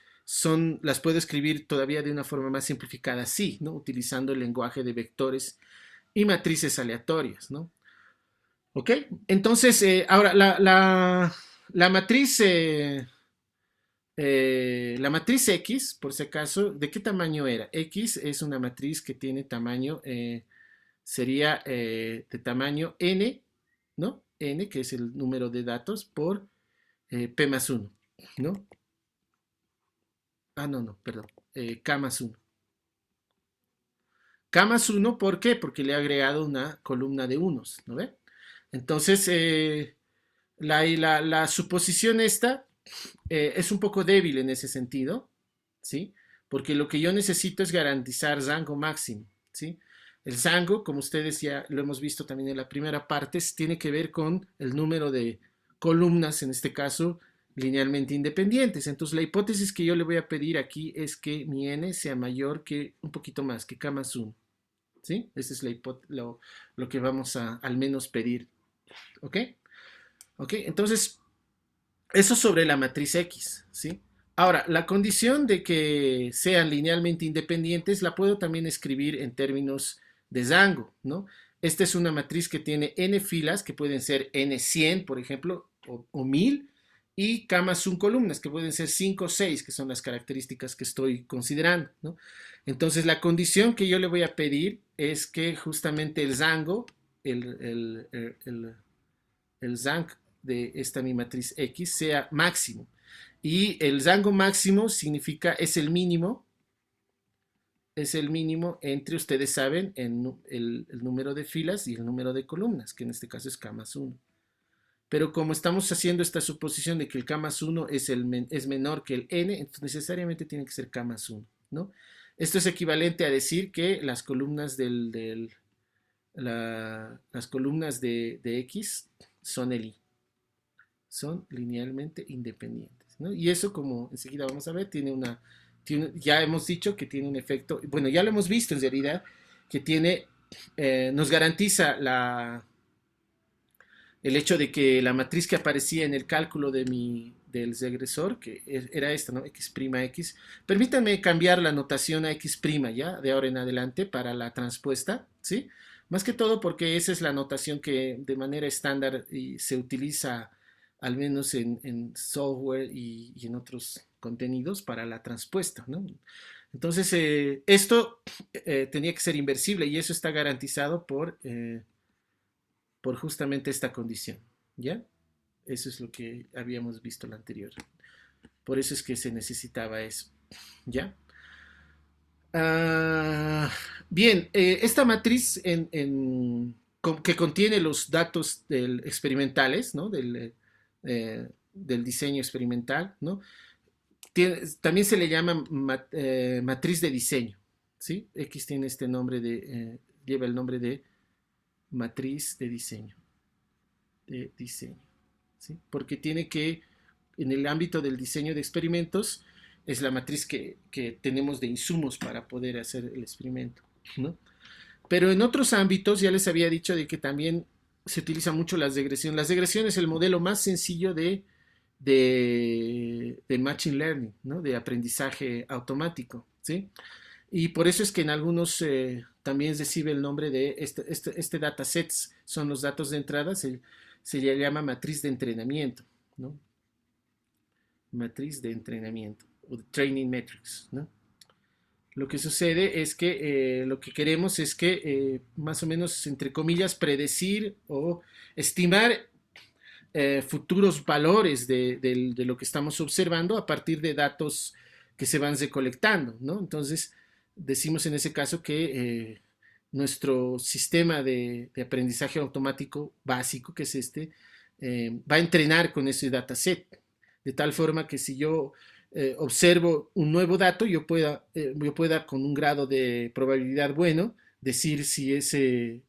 las puedo escribir todavía de una forma más simplificada así, ¿no? Utilizando el lenguaje de vectores y matrices aleatorias, ¿no? ¿Ok? Entonces, ahora la matriz, la matriz X, por si acaso, ¿de qué tamaño era? X es una matriz que tiene tamaño, sería de tamaño n, ¿no? N, que es el número de datos, por P más 1, ¿no? Ah, no, no, perdón. K más 1. K más 1, ¿por qué? Porque le he agregado una columna de unos, ¿no ve? Entonces, la suposición esta es un poco débil en ese sentido, ¿sí? Porque lo que yo necesito es garantizar rango máximo, ¿sí? El rango, como ustedes ya lo hemos visto también en la primera parte, tiene que ver con el número de columnas, en este caso, linealmente independientes. Entonces, la hipótesis que yo le voy a pedir aquí es que mi n sea mayor que un poquito más, que k más 1, ¿sí? Esa es lo que vamos a al menos pedir, ¿ok? ¿Ok? Entonces, eso sobre la matriz X, ¿sí? Ahora, la condición de que sean linealmente independientes la puedo también escribir en términos de rango, ¿no? Esta es una matriz que tiene n filas, que pueden ser n100, por ejemplo, o 1000, y k más 1 columnas, que pueden ser 5 o 6, que son las características que estoy considerando, ¿no? Entonces, la condición que yo le voy a pedir es que justamente el rango, el rank de esta mi matriz X sea máximo. Y el rango máximo significa, es el mínimo entre, ustedes saben, el número de filas y el número de columnas, que en este caso es K más 1. Pero como estamos haciendo esta suposición de que el K más 1 es menor que el N, entonces necesariamente tiene que ser K más 1, ¿no? Esto es equivalente a decir que las columnas las columnas de X son el I, son linealmente independientes, ¿no? Y eso, como enseguida vamos a ver, ya hemos dicho que tiene un efecto, bueno, ya lo hemos visto en realidad, que nos garantiza el hecho de que la matriz que aparecía en el cálculo del regresor, que era esta, ¿no? X', X. Permítanme cambiar la notación a X', ya, de ahora en adelante, para la transpuesta, ¿sí? Más que todo porque esa es la notación que de manera estándar se utiliza, al menos en software y en otros contenidos, para la transpuesta, ¿no? Entonces, esto tenía que ser inversible y eso está garantizado por justamente esta condición, ¿ya? Eso es lo que habíamos visto la anterior. Por eso es que se necesitaba eso, ¿ya? Ah, bien, esta matriz que contiene los datos experimentales, ¿no? Del diseño experimental, ¿no? También se le llama matriz de diseño, ¿sí? X tiene este nombre lleva el nombre de matriz de diseño, ¿sí? Porque en el ámbito del diseño de experimentos, es la matriz que tenemos de insumos para poder hacer el experimento, ¿no? Pero en otros ámbitos, ya les había dicho de que también se utiliza mucho las regresiones. Las regresiones es el modelo más sencillo de Machine Learning, ¿no? De aprendizaje automático, ¿sí? Y por eso es que en algunos también recibe el nombre de este datasets, son los datos de entrada, se le llama matriz de entrenamiento, ¿no? Matriz de entrenamiento, o training metrics, ¿no? Lo que sucede es que lo que queremos es que más o menos, entre comillas, predecir o estimar futuros valores de lo que estamos observando a partir de datos que se van recolectando, ¿no? Entonces, decimos en ese caso que nuestro sistema de aprendizaje automático básico, que es va a entrenar con ese dataset, de tal forma que si yo observo un nuevo dato, yo pueda con un grado de probabilidad bueno decir si el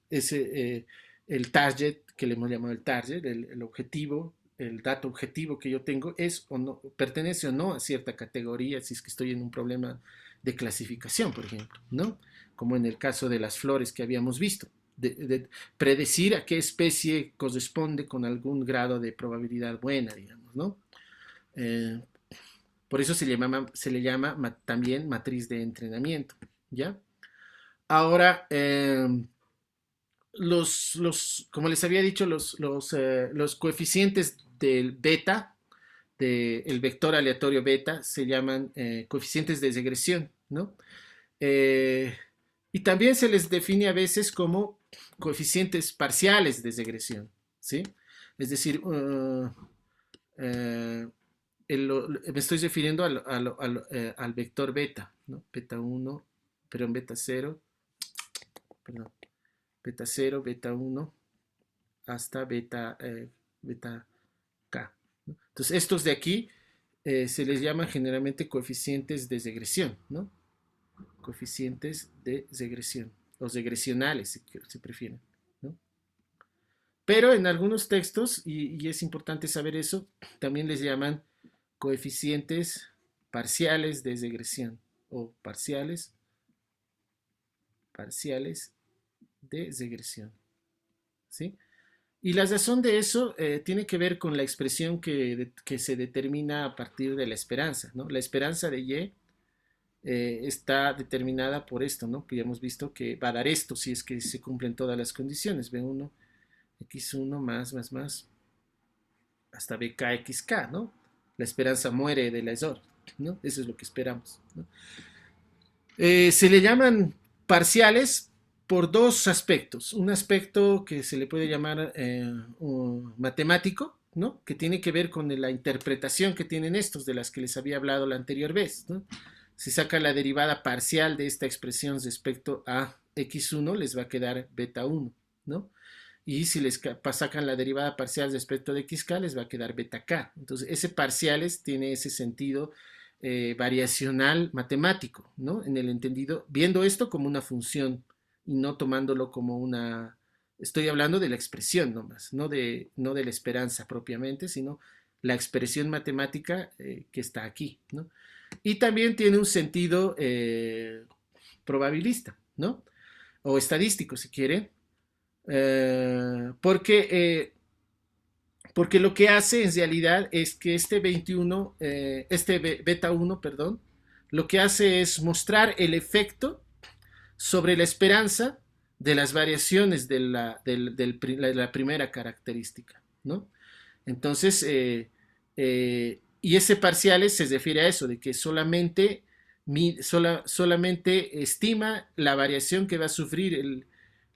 target, que le hemos llamado el target, el objetivo, el dato objetivo que yo tengo es o no, pertenece o no a cierta categoría, si es que estoy en un problema de clasificación, por ejemplo, ¿no? Como en el caso de las flores que habíamos visto, de predecir a qué especie corresponde con algún grado de probabilidad buena, digamos, ¿no? Eh, por eso se le llama también matriz de entrenamiento, ¿ya? Ahora, como les había dicho, los coeficientes del beta, del vector aleatorio beta, se llaman coeficientes de regresión, ¿no? Eh, y también se les define a veces como coeficientes parciales de regresión, ¿sí? Es decir, me estoy refiriendo al vector beta, ¿no? Beta 1, perdón, beta 0, perdón, beta 0, beta 1, hasta beta K, ¿no? Entonces, estos de aquí se les llama generalmente coeficientes de regresión, ¿no? Coeficientes de regresión, o regresionales, si prefieren, ¿no? Pero en algunos textos, y es importante saber eso, también les llaman coeficientes parciales de regresión, o parciales de regresión, ¿sí? Y la razón de eso tiene que ver con la expresión que se determina a partir de la esperanza, ¿no? La esperanza de Y está determinada por esto, ¿no? Que ya hemos visto que va a dar esto si es que se cumplen todas las condiciones. B1, X1 más, hasta BKXK, ¿no? La esperanza muere del error, ¿no? Eso es lo que esperamos, ¿no? Se le llaman parciales por dos aspectos. Un aspecto que se le puede llamar matemático, ¿no? Que tiene que ver con la interpretación que tienen estos, de las que les había hablado la anterior vez, ¿no? Si saca la derivada parcial de esta expresión respecto a x1, les va a quedar beta 1, ¿no? Y si les sacan la derivada parcial respecto de xk, les va a quedar beta k. Entonces, ese parciales tiene ese sentido variacional matemático, ¿no? En el entendido, viendo esto como una función y no tomándolo como una... Estoy hablando de la expresión nomás, no de la esperanza propiamente, sino la expresión matemática que está aquí, ¿no? Y también tiene un sentido probabilista, ¿no? O estadístico, si quiere, porque lo que hace en realidad es que este 21, este beta 1, perdón, lo que hace es mostrar el efecto sobre la esperanza de las variaciones de la primera característica, ¿no? Entonces, y ese parciales se refiere a eso, de que solamente estima la variación que va a sufrir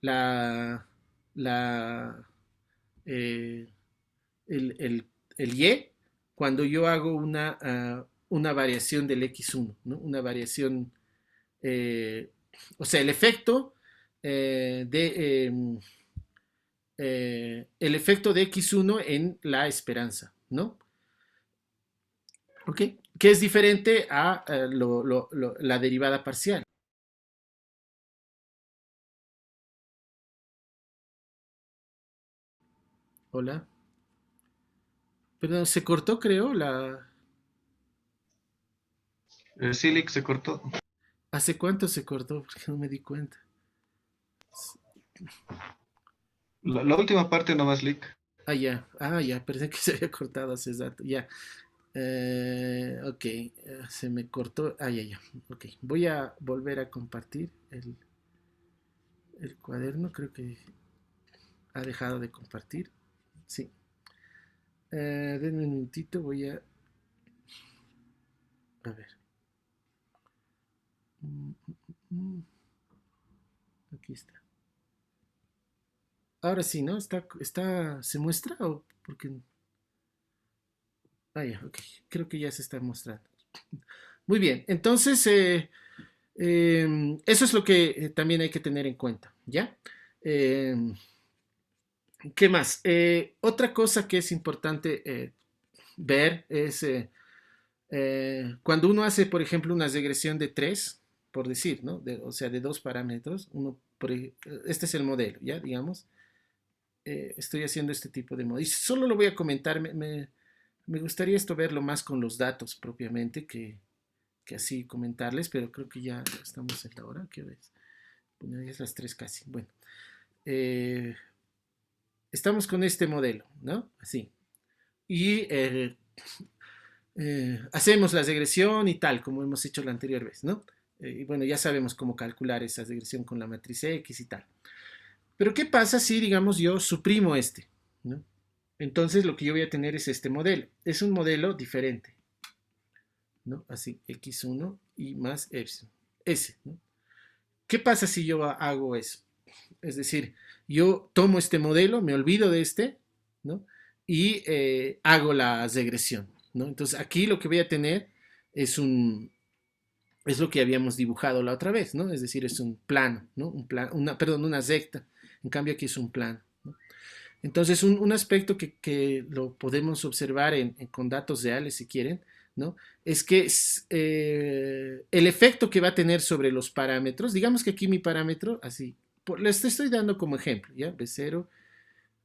la, la, eh, el Y cuando yo hago una variación del X1, ¿no? Una variación, eh, o sea, el efecto de X1 en la esperanza, ¿no? ¿Ok? Que es diferente a la derivada parcial. Hola. Perdón, se cortó, creo, Silic se cortó. ¿Hace cuánto se cortó? Porque no me di cuenta. La última parte nomás, Lick. Ya, pensé que se había cortado hace rato, ya. Ok, se me cortó. Ya. Ok, voy a volver a compartir el cuaderno. Creo que ha dejado de compartir. Sí. Denme un minutito, voy a... A ver. Mm, mm, mm. Aquí está. Ahora sí, ¿no? ¿Se muestra o porque... Ya, ok. Creo que ya se está mostrando. Muy bien, entonces eso es lo que también hay que tener en cuenta, ¿ya? Eh, ¿Qué más? Otra cosa que es importante ver es cuando uno hace, por ejemplo, una regresión de tres, por decir, ¿no? O sea, de dos parámetros, este es el modelo, ¿ya? Digamos, estoy haciendo este tipo de modelo. Y solo lo voy a comentar, me gustaría esto verlo más con los datos propiamente que así comentarles, pero creo que ya estamos en la hora, ¿qué ves? Bueno, ya es las 3 casi. Bueno, eh, estamos con este modelo, ¿no? Así. Y hacemos la regresión y tal, como hemos hecho la anterior vez, ¿no? Y bueno, ya sabemos cómo calcular esa regresión con la matriz X y tal. Pero ¿qué pasa si, digamos, yo suprimo este? ¿No? Entonces lo que yo voy a tener es este modelo. Es un modelo diferente, ¿no? Así, x1 y más epsilon, s, ¿no? ¿Qué pasa si yo hago eso? Es decir, yo tomo este modelo, me olvido de este, ¿no? Y hago la regresión, ¿no? Entonces aquí lo que voy a tener es es lo que habíamos dibujado la otra vez, ¿no? Es decir, es un plano, ¿no? Perdón, una recta. En cambio aquí es un plano, ¿no? Entonces, un aspecto que lo podemos observar con datos reales, si quieren, ¿no? Es que el efecto que va a tener sobre los parámetros, digamos que aquí mi parámetro, así, les estoy dando como ejemplo, ¿ya? B0,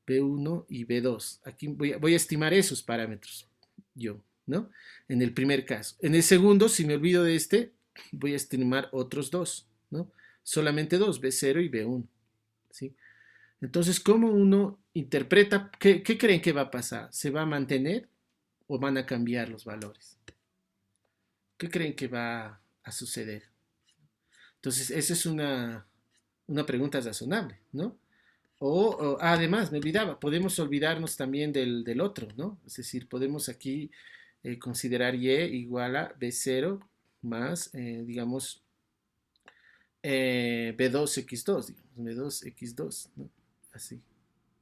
B1 y B2. Aquí voy a estimar esos parámetros, yo, ¿no? En el primer caso. En el segundo, si me olvido de este, voy a estimar otros dos, ¿no? Solamente dos, B0 y B1, ¿sí? Entonces, ¿cómo uno interpreta? ¿Qué creen que va a pasar? ¿Se va a mantener o van a cambiar los valores? ¿Qué creen que va a suceder? Entonces, esa es una pregunta razonable, ¿no? Además, me olvidaba, podemos olvidarnos también del otro, ¿no? Es decir, podemos aquí considerar y igual a b0 más, digamos, b2x2, digamos, b2x2, ¿no? Así.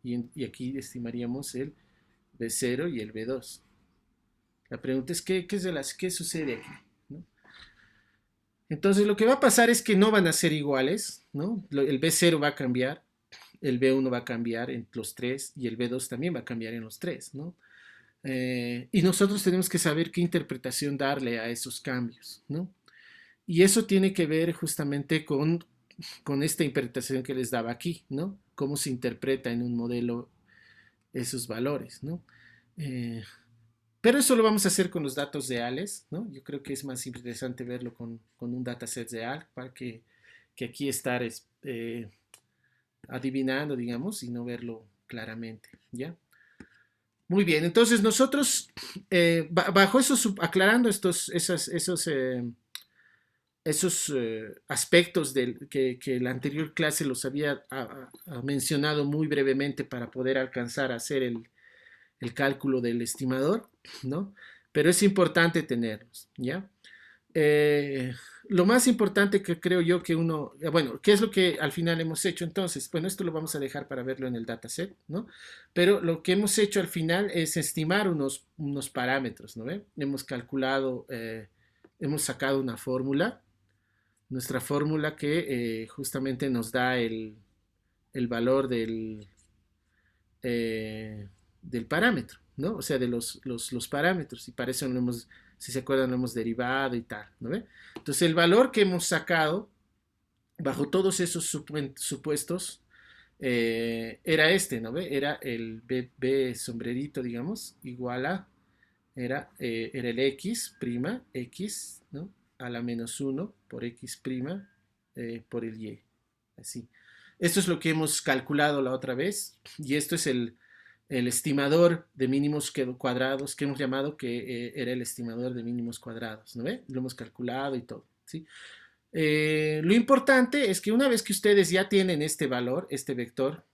Y aquí estimaríamos el b0 y el b2. La pregunta es, ¿qué sucede aquí? ¿No? Entonces, lo que va a pasar es que no van a ser iguales, ¿no? El b0 va a cambiar, el B1 va a cambiar en los tres y el B2 también va a cambiar en los tres, ¿no? Y nosotros tenemos que saber qué interpretación darle a esos cambios, ¿no? Y eso tiene que ver justamente con esta interpretación que les daba aquí, ¿no? Cómo se interpreta en un modelo esos valores, ¿no? Pero eso lo vamos a hacer con los datos reales, ¿no? Yo creo que es más interesante verlo con un dataset real para que aquí estar adivinando, digamos, y no verlo claramente, ¿ya? Muy bien, entonces nosotros, bajo eso, aclarando esos aspectos que la anterior clase los había mencionado muy brevemente para poder alcanzar a hacer el cálculo del estimador, ¿no? Pero es importante tenerlos, ¿ya? Lo más importante que creo yo que bueno, ¿qué es lo que al final hemos hecho entonces? Bueno, esto lo vamos a dejar para verlo en el dataset, ¿no? Pero lo que hemos hecho al final es estimar unos parámetros, ¿no? Hemos calculado, hemos sacado una fórmula, nuestra fórmula que justamente nos da el valor del parámetro, ¿no? O sea, de los parámetros, y para eso lo hemos, si se acuerdan, lo hemos derivado y tal, ¿no ve? Entonces, el valor que hemos sacado, bajo todos esos supuestos, era este, ¿no ve? Era el B sombrerito, digamos, igual a, era el X, prima, X, ¿no? A la menos 1 por X prima por el Y, así. Esto es lo que hemos calculado la otra vez, y esto es el estimador de mínimos cuadrados que hemos llamado que era el estimador de mínimos cuadrados, ¿no ve? Lo hemos calculado y todo, ¿sí? Lo importante es que una vez que ustedes ya tienen este valor, este vector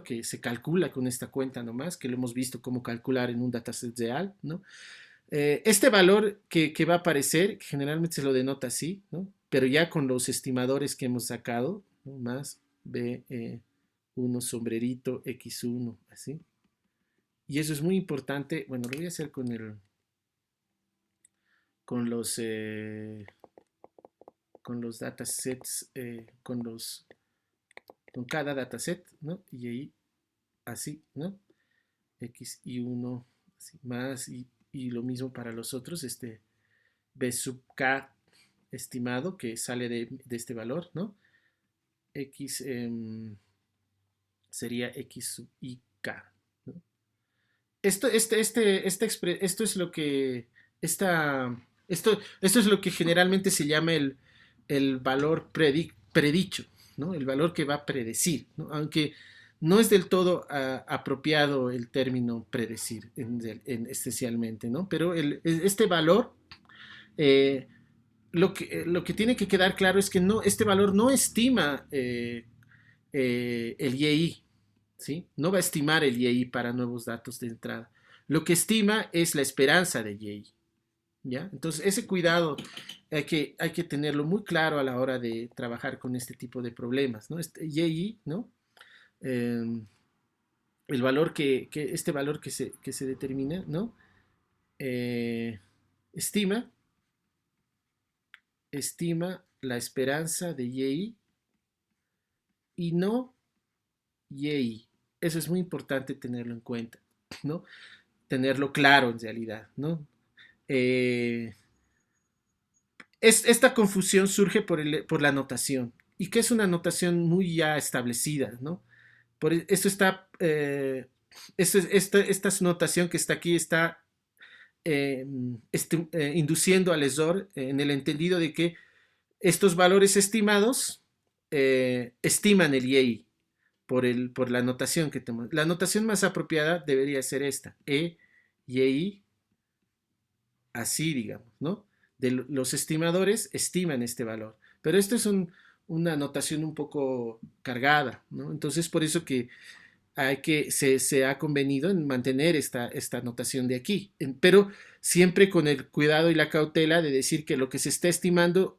que se calcula con esta cuenta nomás, que lo hemos visto cómo calcular en un dataset real, ¿no? Este valor que va a aparecer, generalmente se lo denota así, ¿no? Pero ya con los estimadores que hemos sacado, ¿no? Más B1 sombrerito X1, así. Y eso es muy importante. Bueno, lo voy a hacer con los datasets, con cada dataset, ¿no? Y ahí, así, ¿no? X y 1, así, más, y lo mismo para los otros, B sub K estimado que sale de este valor, ¿no? X sería X sub IK, ¿no? Esto es lo que, esto es lo que generalmente se llama el valor predicho, ¿no? El valor que va a predecir, ¿no? Aunque no es del todo apropiado el término predecir esencialmente, ¿no? Pero este valor, lo que tiene que quedar claro es que este valor no estima el YI, ¿sí? No va a estimar el YI para nuevos datos de entrada. Lo que estima es la esperanza de YI, ¿ya? Entonces, ese cuidado hay que tenerlo muy claro a la hora de trabajar con este tipo de problemas, ¿no? Este YI, ¿no? Eh, el valor este valor que se determina, ¿no? Eh, estima, estima la esperanza de YI y no YI. Eso es muy importante tenerlo en cuenta, ¿no? Tenerlo claro en realidad, ¿no? Eh, esta confusión surge por la notación, y que es una notación muy ya establecida, ¿no? Esto está, esta notación que está aquí está induciendo al lesor en el entendido de que estos valores estimados estiman el YI por la notación que tenemos. La notación más apropiada debería ser esta, YI, así digamos, ¿no? Los estimadores estiman este valor, pero esto es una notación un poco cargada, ¿no? Entonces por eso que se ha convenido en mantener esta notación de aquí, pero siempre con el cuidado y la cautela de decir que lo que se está estimando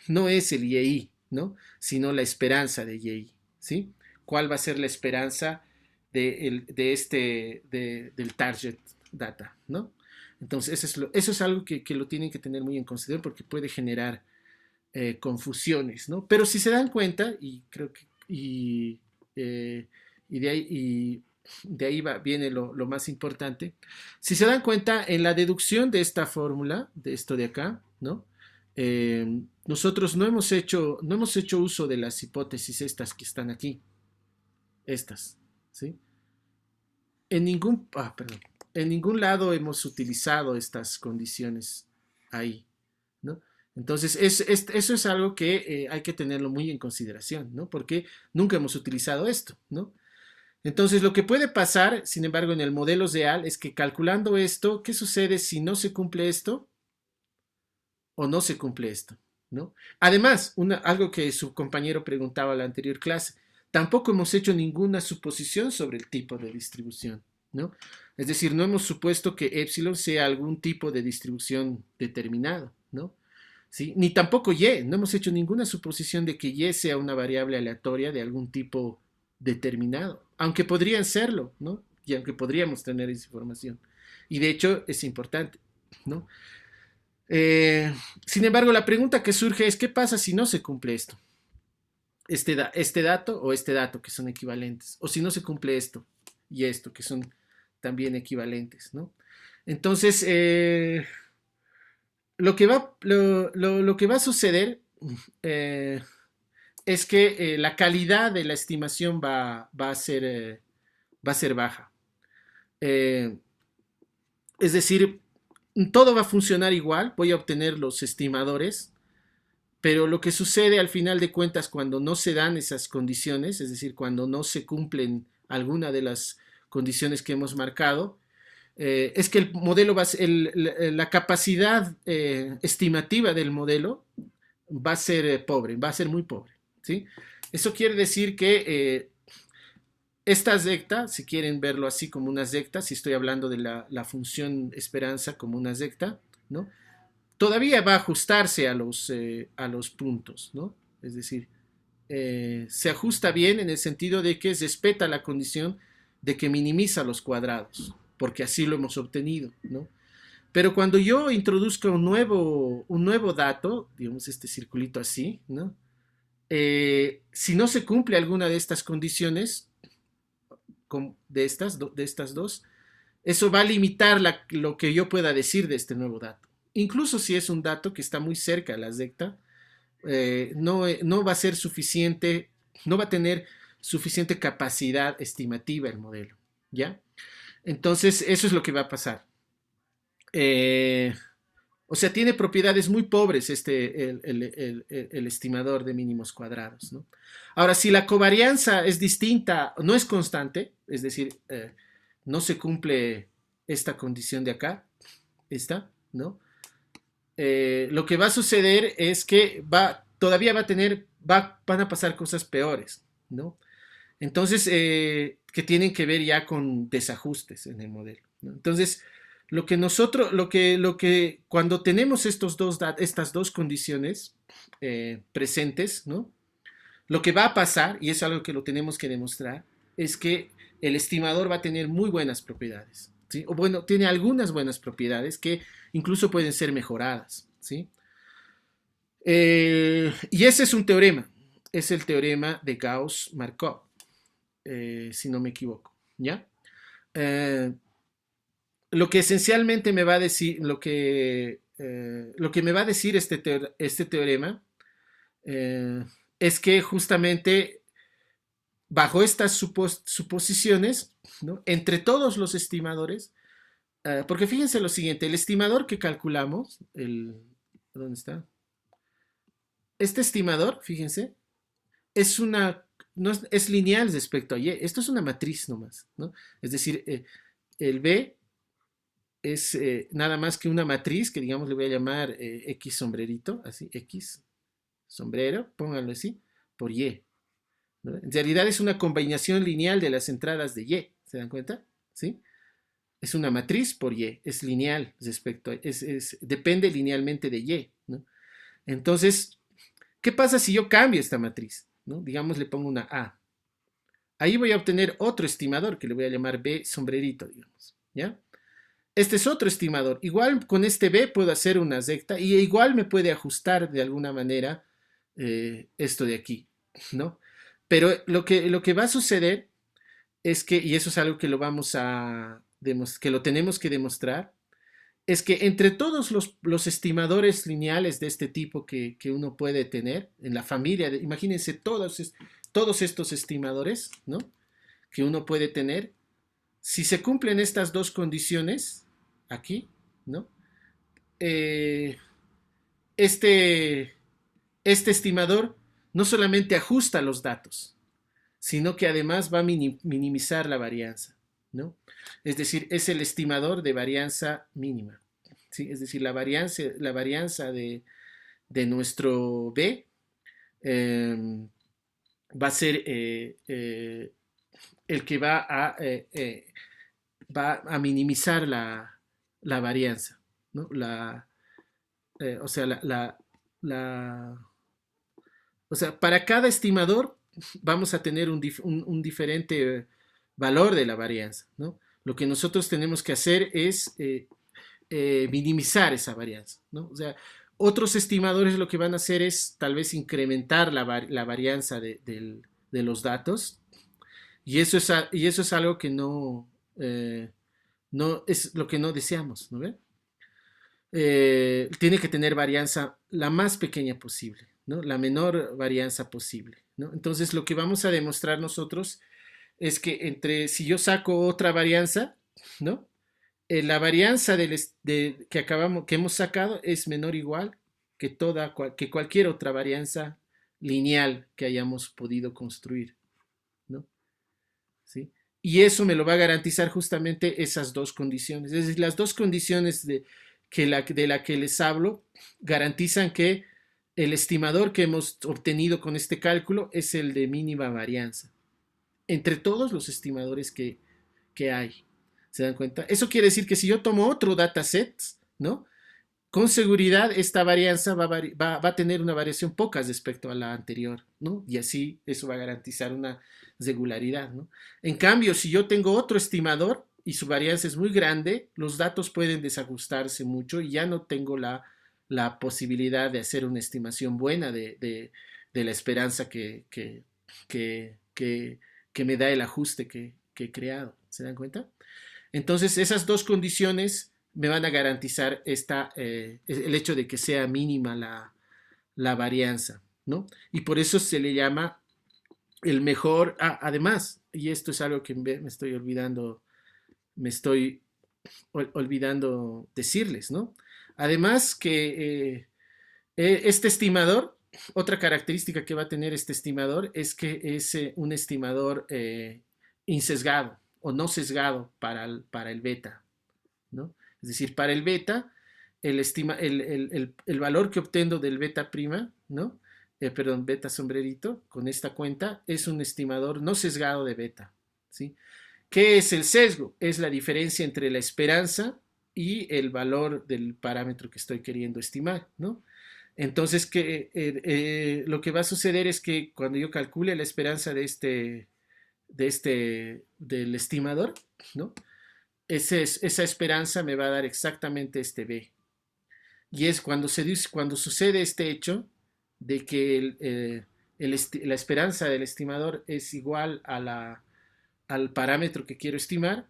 no es el YI, ¿no? Sino la esperanza de YI, ¿sí? ¿Cuál va a ser la esperanza del target data, ¿no? Entonces, eso es algo que lo tienen que tener muy en consideración porque puede generar confusiones, ¿no? Pero si se dan cuenta, y creo que, de ahí viene lo más importante, si se dan cuenta, en la deducción de esta fórmula, de esto de acá, ¿no? Nosotros no hemos hecho uso de las hipótesis estas que están aquí, estas, ¿sí? Perdón, en ningún lado hemos utilizado estas condiciones ahí, ¿no? Entonces, eso es algo que hay que tenerlo muy en consideración, ¿no? Porque nunca hemos utilizado esto, ¿no? Entonces, lo que puede pasar, sin embargo, en el modelo real es que calculando esto, ¿qué sucede si no se cumple esto o no se cumple esto, ¿no? Además, algo que su compañero preguntaba en la anterior clase, tampoco hemos hecho ninguna suposición sobre el tipo de distribución, ¿no? Es decir, no hemos supuesto que epsilon sea algún tipo de distribución determinado, ¿no? ¿Sí? Ni tampoco y, no hemos hecho ninguna suposición de que y sea una variable aleatoria de algún tipo determinado, aunque podrían serlo, ¿no? Y aunque podríamos tener esa información. Y de hecho es importante, ¿no? Sin embargo, la pregunta que surge es, ¿qué pasa si no se cumple esto? Este dato o este dato, que son equivalentes. O si no se cumple esto y esto, que son también equivalentes, ¿no? Entonces, lo que va a suceder es que la calidad de la estimación va a ser baja. Es decir, todo va a funcionar igual, voy a obtener los estimadores, pero lo que sucede al final de cuentas cuando no se dan esas condiciones, es decir, cuando no se cumplen alguna de las condiciones que hemos marcado, es que el modelo la capacidad estimativa del modelo va a ser pobre, va a ser muy pobre, ¿sí? Eso quiere decir que esta zecta, si quieren verlo así como una zecta, si estoy hablando de la función esperanza como una zecta, ¿no? Todavía va a ajustarse a los puntos, ¿no? Es decir, se ajusta bien en el sentido de que respeta la condición de que minimiza los cuadrados, porque así lo hemos obtenido, ¿no? Pero cuando yo introduzco un nuevo dato, digamos este circulito así, ¿no? Si no se cumple alguna de estas condiciones, de estas dos, eso va a limitar lo que yo pueda decir de este nuevo dato. Incluso si es un dato que está muy cerca de la zecta, no va a ser suficiente, no va a tener suficiente capacidad estimativa el modelo, ¿ya? Entonces, eso es lo que va a pasar. O sea, tiene propiedades muy pobres el estimador de mínimos cuadrados, ¿no? Ahora, si la covarianza es distinta, no es constante, es decir, no se cumple esta condición de acá, esta, ¿no? Lo que va a suceder es que todavía van a pasar cosas peores, ¿no? Entonces, que tienen que ver ya con desajustes en el modelo, ¿no? Entonces, cuando tenemos estas dos condiciones presentes, ¿no? Lo que va a pasar, y es algo que lo tenemos que demostrar, es que el estimador va a tener muy buenas propiedades, ¿sí? O bueno, tiene algunas buenas propiedades que incluso pueden ser mejoradas, ¿sí? Y ese es un teorema, es el teorema de Gauss-Markov, si no me equivoco, ¿ya? Eh, lo que esencialmente me va a decir, lo que me va a decir este teorema es que justamente bajo estas suposiciones, ¿no? Entre todos los estimadores, porque fíjense lo siguiente, el estimador que calculamos, ¿dónde está? Este estimador, fíjense, no es lineal respecto a Y, esto es una matriz nomás, ¿no? Es decir, el B es nada más que una matriz que digamos le voy a llamar X sombrerito, así, X sombrero, pónganlo así, por Y, ¿no? En realidad es una combinación lineal de las entradas de Y, ¿se dan cuenta? ¿Sí? Es una matriz por Y, es lineal respecto a, depende linealmente de Y, ¿no? Entonces, ¿qué pasa si yo cambio esta matriz? ¿No? Digamos, le pongo una A. Ahí voy a obtener otro estimador que le voy a llamar B sombrerito, digamos, ¿ya? Este es otro estimador. Igual con este B puedo hacer una recta y igual me puede ajustar de alguna manera esto de aquí, ¿no? Pero lo que va a suceder es que, y eso es algo que que lo tenemos que demostrar, es que entre todos los estimadores lineales de este tipo que uno puede tener en la familia, imagínense todos estos estimadores, ¿no? Que uno puede tener, si se cumplen estas dos condiciones, aquí, ¿no? Eh, este, este estimador no solamente ajusta los datos, sino que además va a minimizar la varianza, ¿no? Es decir, es el estimador de varianza mínima, ¿sí? Es decir, la varianza de nuestro B va a ser el que va a minimizar la varianza, ¿no? O sea, la, o sea, para cada estimador vamos a tener un diferente valor de la varianza, ¿no? Lo que nosotros tenemos que hacer es minimizar esa varianza, ¿no? O sea, otros estimadores lo que van a hacer es tal vez incrementar la varianza de los datos y y eso es algo que no es lo que no deseamos, ¿no ve? Tiene que tener varianza la más pequeña posible, ¿no? La menor varianza posible, ¿no? Entonces lo que vamos a demostrar nosotros es que si yo saco otra varianza, ¿no? La varianza que hemos sacado es menor o igual que cualquier otra varianza lineal que hayamos podido construir, ¿no? ¿Sí? Y eso me lo va a garantizar justamente esas dos condiciones. Es decir, las dos condiciones de la que les hablo garantizan que el estimador que hemos obtenido con este cálculo es el de mínima varianza entre todos los estimadores que hay. ¿Se dan cuenta? Eso quiere decir que si yo tomo otro dataset, ¿no? Con seguridad esta varianza va a tener una variación poca respecto a la anterior, ¿no? Y así eso va a garantizar una regularidad, ¿no? En cambio, si yo tengo otro estimador y su varianza es muy grande, los datos pueden desajustarse mucho y ya no tengo la posibilidad de hacer una estimación buena de la esperanza que me da el ajuste que he creado. ¿Se dan cuenta? Entonces, esas dos condiciones me van a garantizar el hecho de que sea mínima la varianza, ¿no? Y por eso se le llama el mejor, además, y esto es algo que me estoy olvidando decirles, ¿no? Además que este estimador, otra característica que va a tener este estimador es que es un estimador insesgado o no sesgado para el beta, ¿no? Es decir, para el beta, el valor que obtengo del beta prima, ¿no? perdón, beta sombrerito, con esta cuenta, es un estimador no sesgado de beta, ¿sí? ¿Qué es el sesgo? Es la diferencia entre la esperanza y el valor del parámetro que estoy queriendo estimar, ¿no? Entonces, lo que va a suceder es que cuando yo calcule la esperanza del estimador, ¿no? Esa esperanza me va a dar exactamente este B. Y es cuando sucede este hecho de que la esperanza del estimador es igual al parámetro que quiero estimar,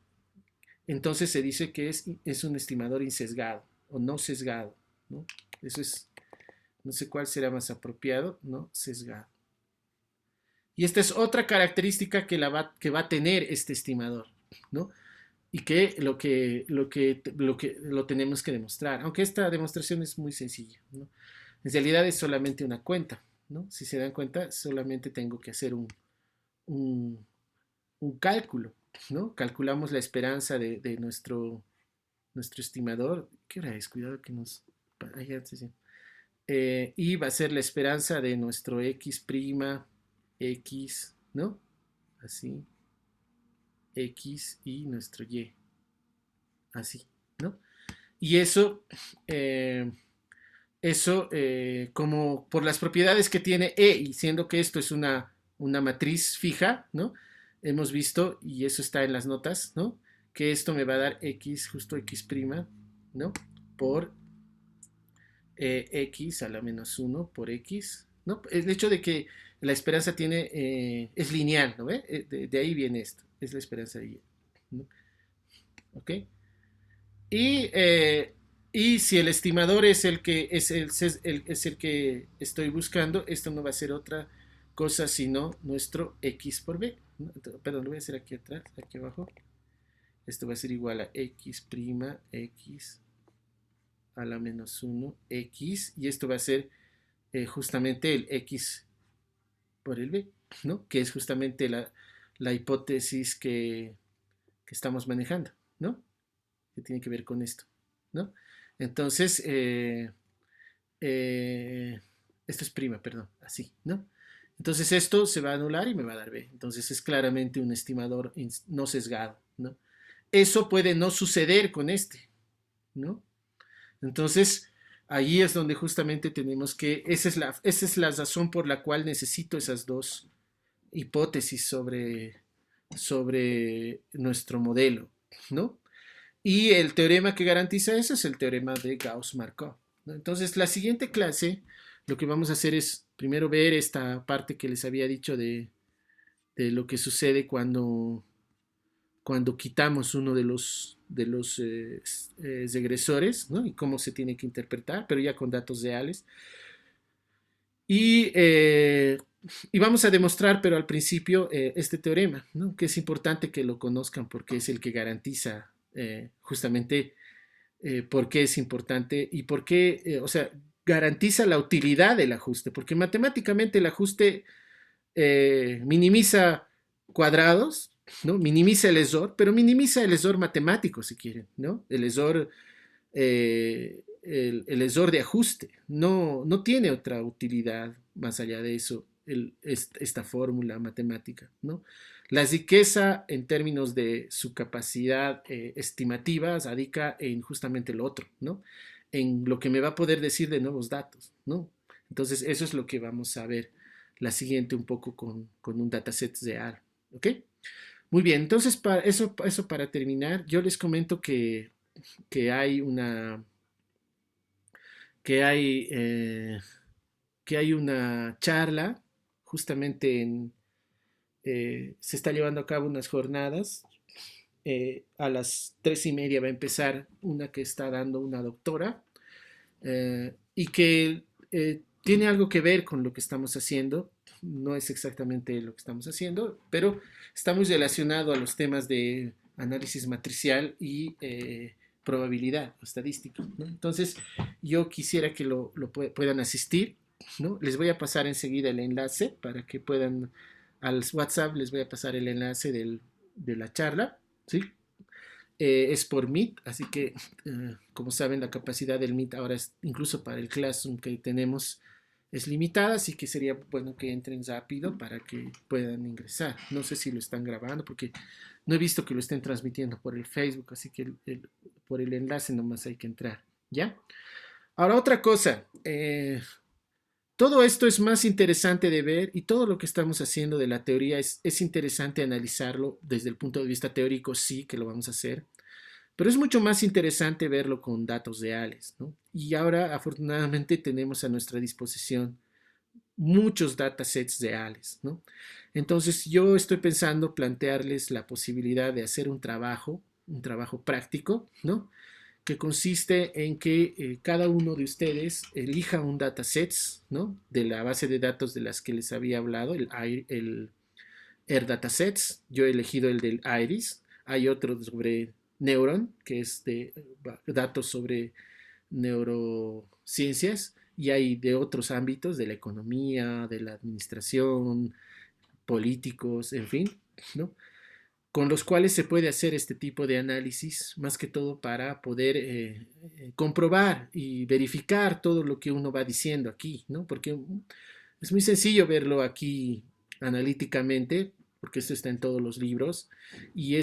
entonces se dice que es un estimador insesgado o no sesgado, ¿no? Eso es, no sé cuál será más apropiado, ¿no? Sesgado. Y esta es otra característica que va a tener este estimador, ¿no? Y que lo tenemos que demostrar, aunque esta demostración es muy sencilla, ¿no? En realidad es solamente una cuenta, ¿no? Si se dan cuenta, solamente tengo que hacer un, un cálculo, ¿no? Calculamos la esperanza de nuestro estimador. ¿Qué hora es? Cuidado que nos... y va a ser la esperanza de nuestro x', x, ¿no? Así, x y nuestro y, así, ¿no? Y como por las propiedades que tiene E, y siendo que esto es una matriz fija, ¿no? Hemos visto, y eso está en las notas, ¿no? Que esto me va a dar x, justo x', ¿no? Por x a la menos 1 por x, ¿no? El hecho de que la esperanza es lineal, ¿no ve? De ahí viene esto, es la esperanza de y, ¿no? ¿Ok? Y, y si el estimador es el que es el que estoy buscando, esto no va a ser otra cosa sino nuestro x por b, ¿no? Entonces, perdón, lo voy a hacer aquí atrás, aquí abajo. Esto va a ser igual a x', x a la menos 1, x, y esto va a ser justamente el x por el b, ¿no? Que es justamente la hipótesis que estamos manejando, ¿no? Que tiene que ver con esto, ¿no? Entonces, esto es prima, perdón, así, ¿no? Entonces esto se va a anular y me va a dar B. Entonces es claramente un estimador no sesgado, ¿no? Eso puede no suceder con este, ¿no? Entonces, ahí es donde justamente tenemos que, esa es la razón por la cual necesito esas dos hipótesis sobre nuestro modelo, ¿no? Y el teorema que garantiza eso es el teorema de Gauss-Markov, ¿no? Entonces, la siguiente clase, lo que vamos a hacer es primero ver esta parte que les había dicho de lo que sucede cuando quitamos uno de los regresores, ¿no? Y cómo se tiene que interpretar, pero ya con datos reales. Y vamos a demostrar, pero al principio, este teorema, ¿no? Que es importante que lo conozcan porque es el que garantiza justamente por qué es importante y por qué, o sea, garantiza la utilidad del ajuste, porque matemáticamente el ajuste minimiza cuadrados, ¿no? Minimiza el error, pero minimiza el error matemático, si quieren, ¿no? El error de ajuste. No tiene otra utilidad más allá de eso, esta fórmula matemática, ¿no? La riqueza en términos de su capacidad estimativa radica en justamente lo otro, ¿no? En lo que me va a poder decir de nuevos datos, ¿no? Entonces, eso es lo que vamos a ver la siguiente un poco con un dataset real, ¿ok? Muy bien, entonces eso para terminar, yo les comento que hay una que hay que hay una charla justamente se está llevando a cabo unas jornadas. A las 3:30 va a empezar una que está dando una doctora y que tiene algo que ver con lo que estamos haciendo. No es exactamente lo que estamos haciendo, pero está muy relacionado a los temas de análisis matricial y probabilidad o estadística, ¿no? Entonces, yo quisiera que puedan asistir, ¿no? Les voy a pasar enseguida el enlace para que puedan, al WhatsApp les voy a pasar el enlace de la charla, ¿sí? Es por Meet, así que como saben la capacidad del Meet ahora es incluso para el Classroom que tenemos es limitada, así que sería bueno que entren rápido para que puedan ingresar. No sé si lo están grabando porque no he visto que lo estén transmitiendo por el Facebook, así que por el enlace nomás hay que entrar, ¿ya? Ahora otra cosa, todo esto es más interesante de ver y todo lo que estamos haciendo de la teoría es interesante analizarlo desde el punto de vista teórico, sí que lo vamos a hacer, pero es mucho más interesante verlo con datos reales, ¿no? Y ahora afortunadamente tenemos a nuestra disposición muchos datasets reales, ¿no? Entonces yo estoy pensando plantearles la posibilidad de hacer un trabajo práctico, ¿no? Que consiste en que cada uno de ustedes elija un dataset, ¿no? De la base de datos de las que les había hablado, el Air Datasets. Yo he elegido el del Iris. Hay otro sobre Neuron, que es de datos sobre neurociencias, y hay de otros ámbitos, de la economía, de la administración, políticos, en fin, ¿no? Con los cuales se puede hacer este tipo de análisis, más que todo para poder comprobar y verificar todo lo que uno va diciendo aquí, ¿no? Porque es muy sencillo verlo aquí analíticamente, porque esto está en todos los libros, y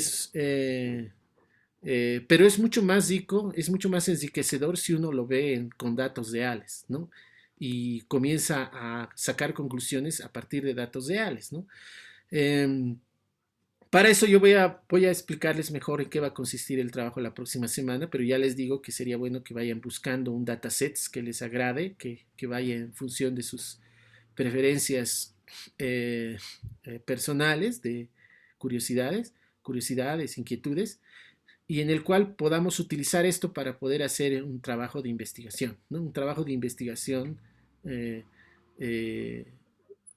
pero es mucho más rico, es mucho más enriquecedor si uno lo ve con datos reales, ¿no? Y comienza a sacar conclusiones a partir de datos reales, ¿no? Eh, para eso yo voy a explicarles mejor en qué va a consistir el trabajo la próxima semana, pero ya les digo que sería bueno que vayan buscando un dataset que les agrade, que vaya en función de sus preferencias personales, de curiosidades, inquietudes, y en el cual podamos utilizar esto para poder hacer un trabajo de investigación, ¿no? Un trabajo de investigación eh, eh,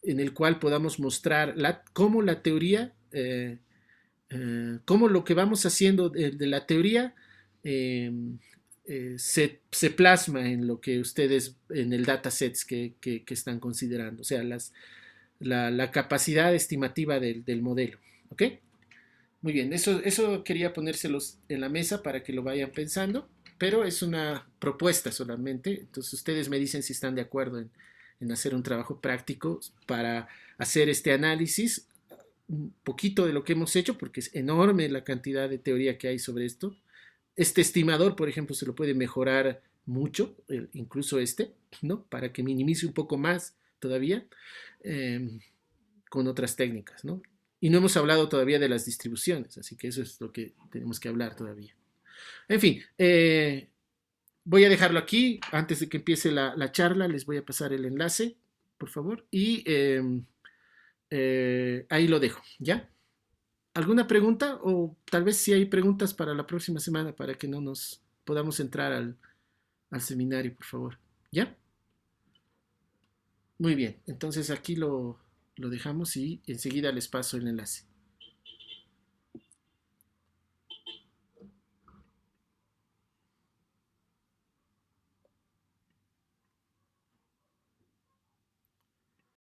en el cual podamos mostrar cómo la teoría, cómo lo que vamos haciendo de la teoría eh, se plasma en lo que ustedes, en el datasets que están considerando, o sea, la capacidad estimativa del modelo, ¿ok? Muy bien, eso quería ponérselos en la mesa para que lo vayan pensando, pero es una propuesta solamente, entonces ustedes me dicen si están de acuerdo en hacer un trabajo práctico para hacer este análisis, un poquito de lo que hemos hecho, porque es enorme la cantidad de teoría que hay sobre esto. Este estimador, por ejemplo, se lo puede mejorar mucho, incluso ¿no? Para que minimice un poco más todavía. Con otras técnicas, ¿no? Y no hemos hablado todavía de las distribuciones, así que eso es lo que tenemos que hablar todavía. En fin, voy a dejarlo aquí. Antes de que empiece la charla, les voy a pasar el enlace, por favor, y ahí lo dejo, ¿ya? ¿Alguna pregunta? O tal vez si hay preguntas para la próxima semana para que no nos podamos entrar al seminario, por favor. ¿Ya? Muy bien, entonces aquí lo dejamos y enseguida les paso el enlace.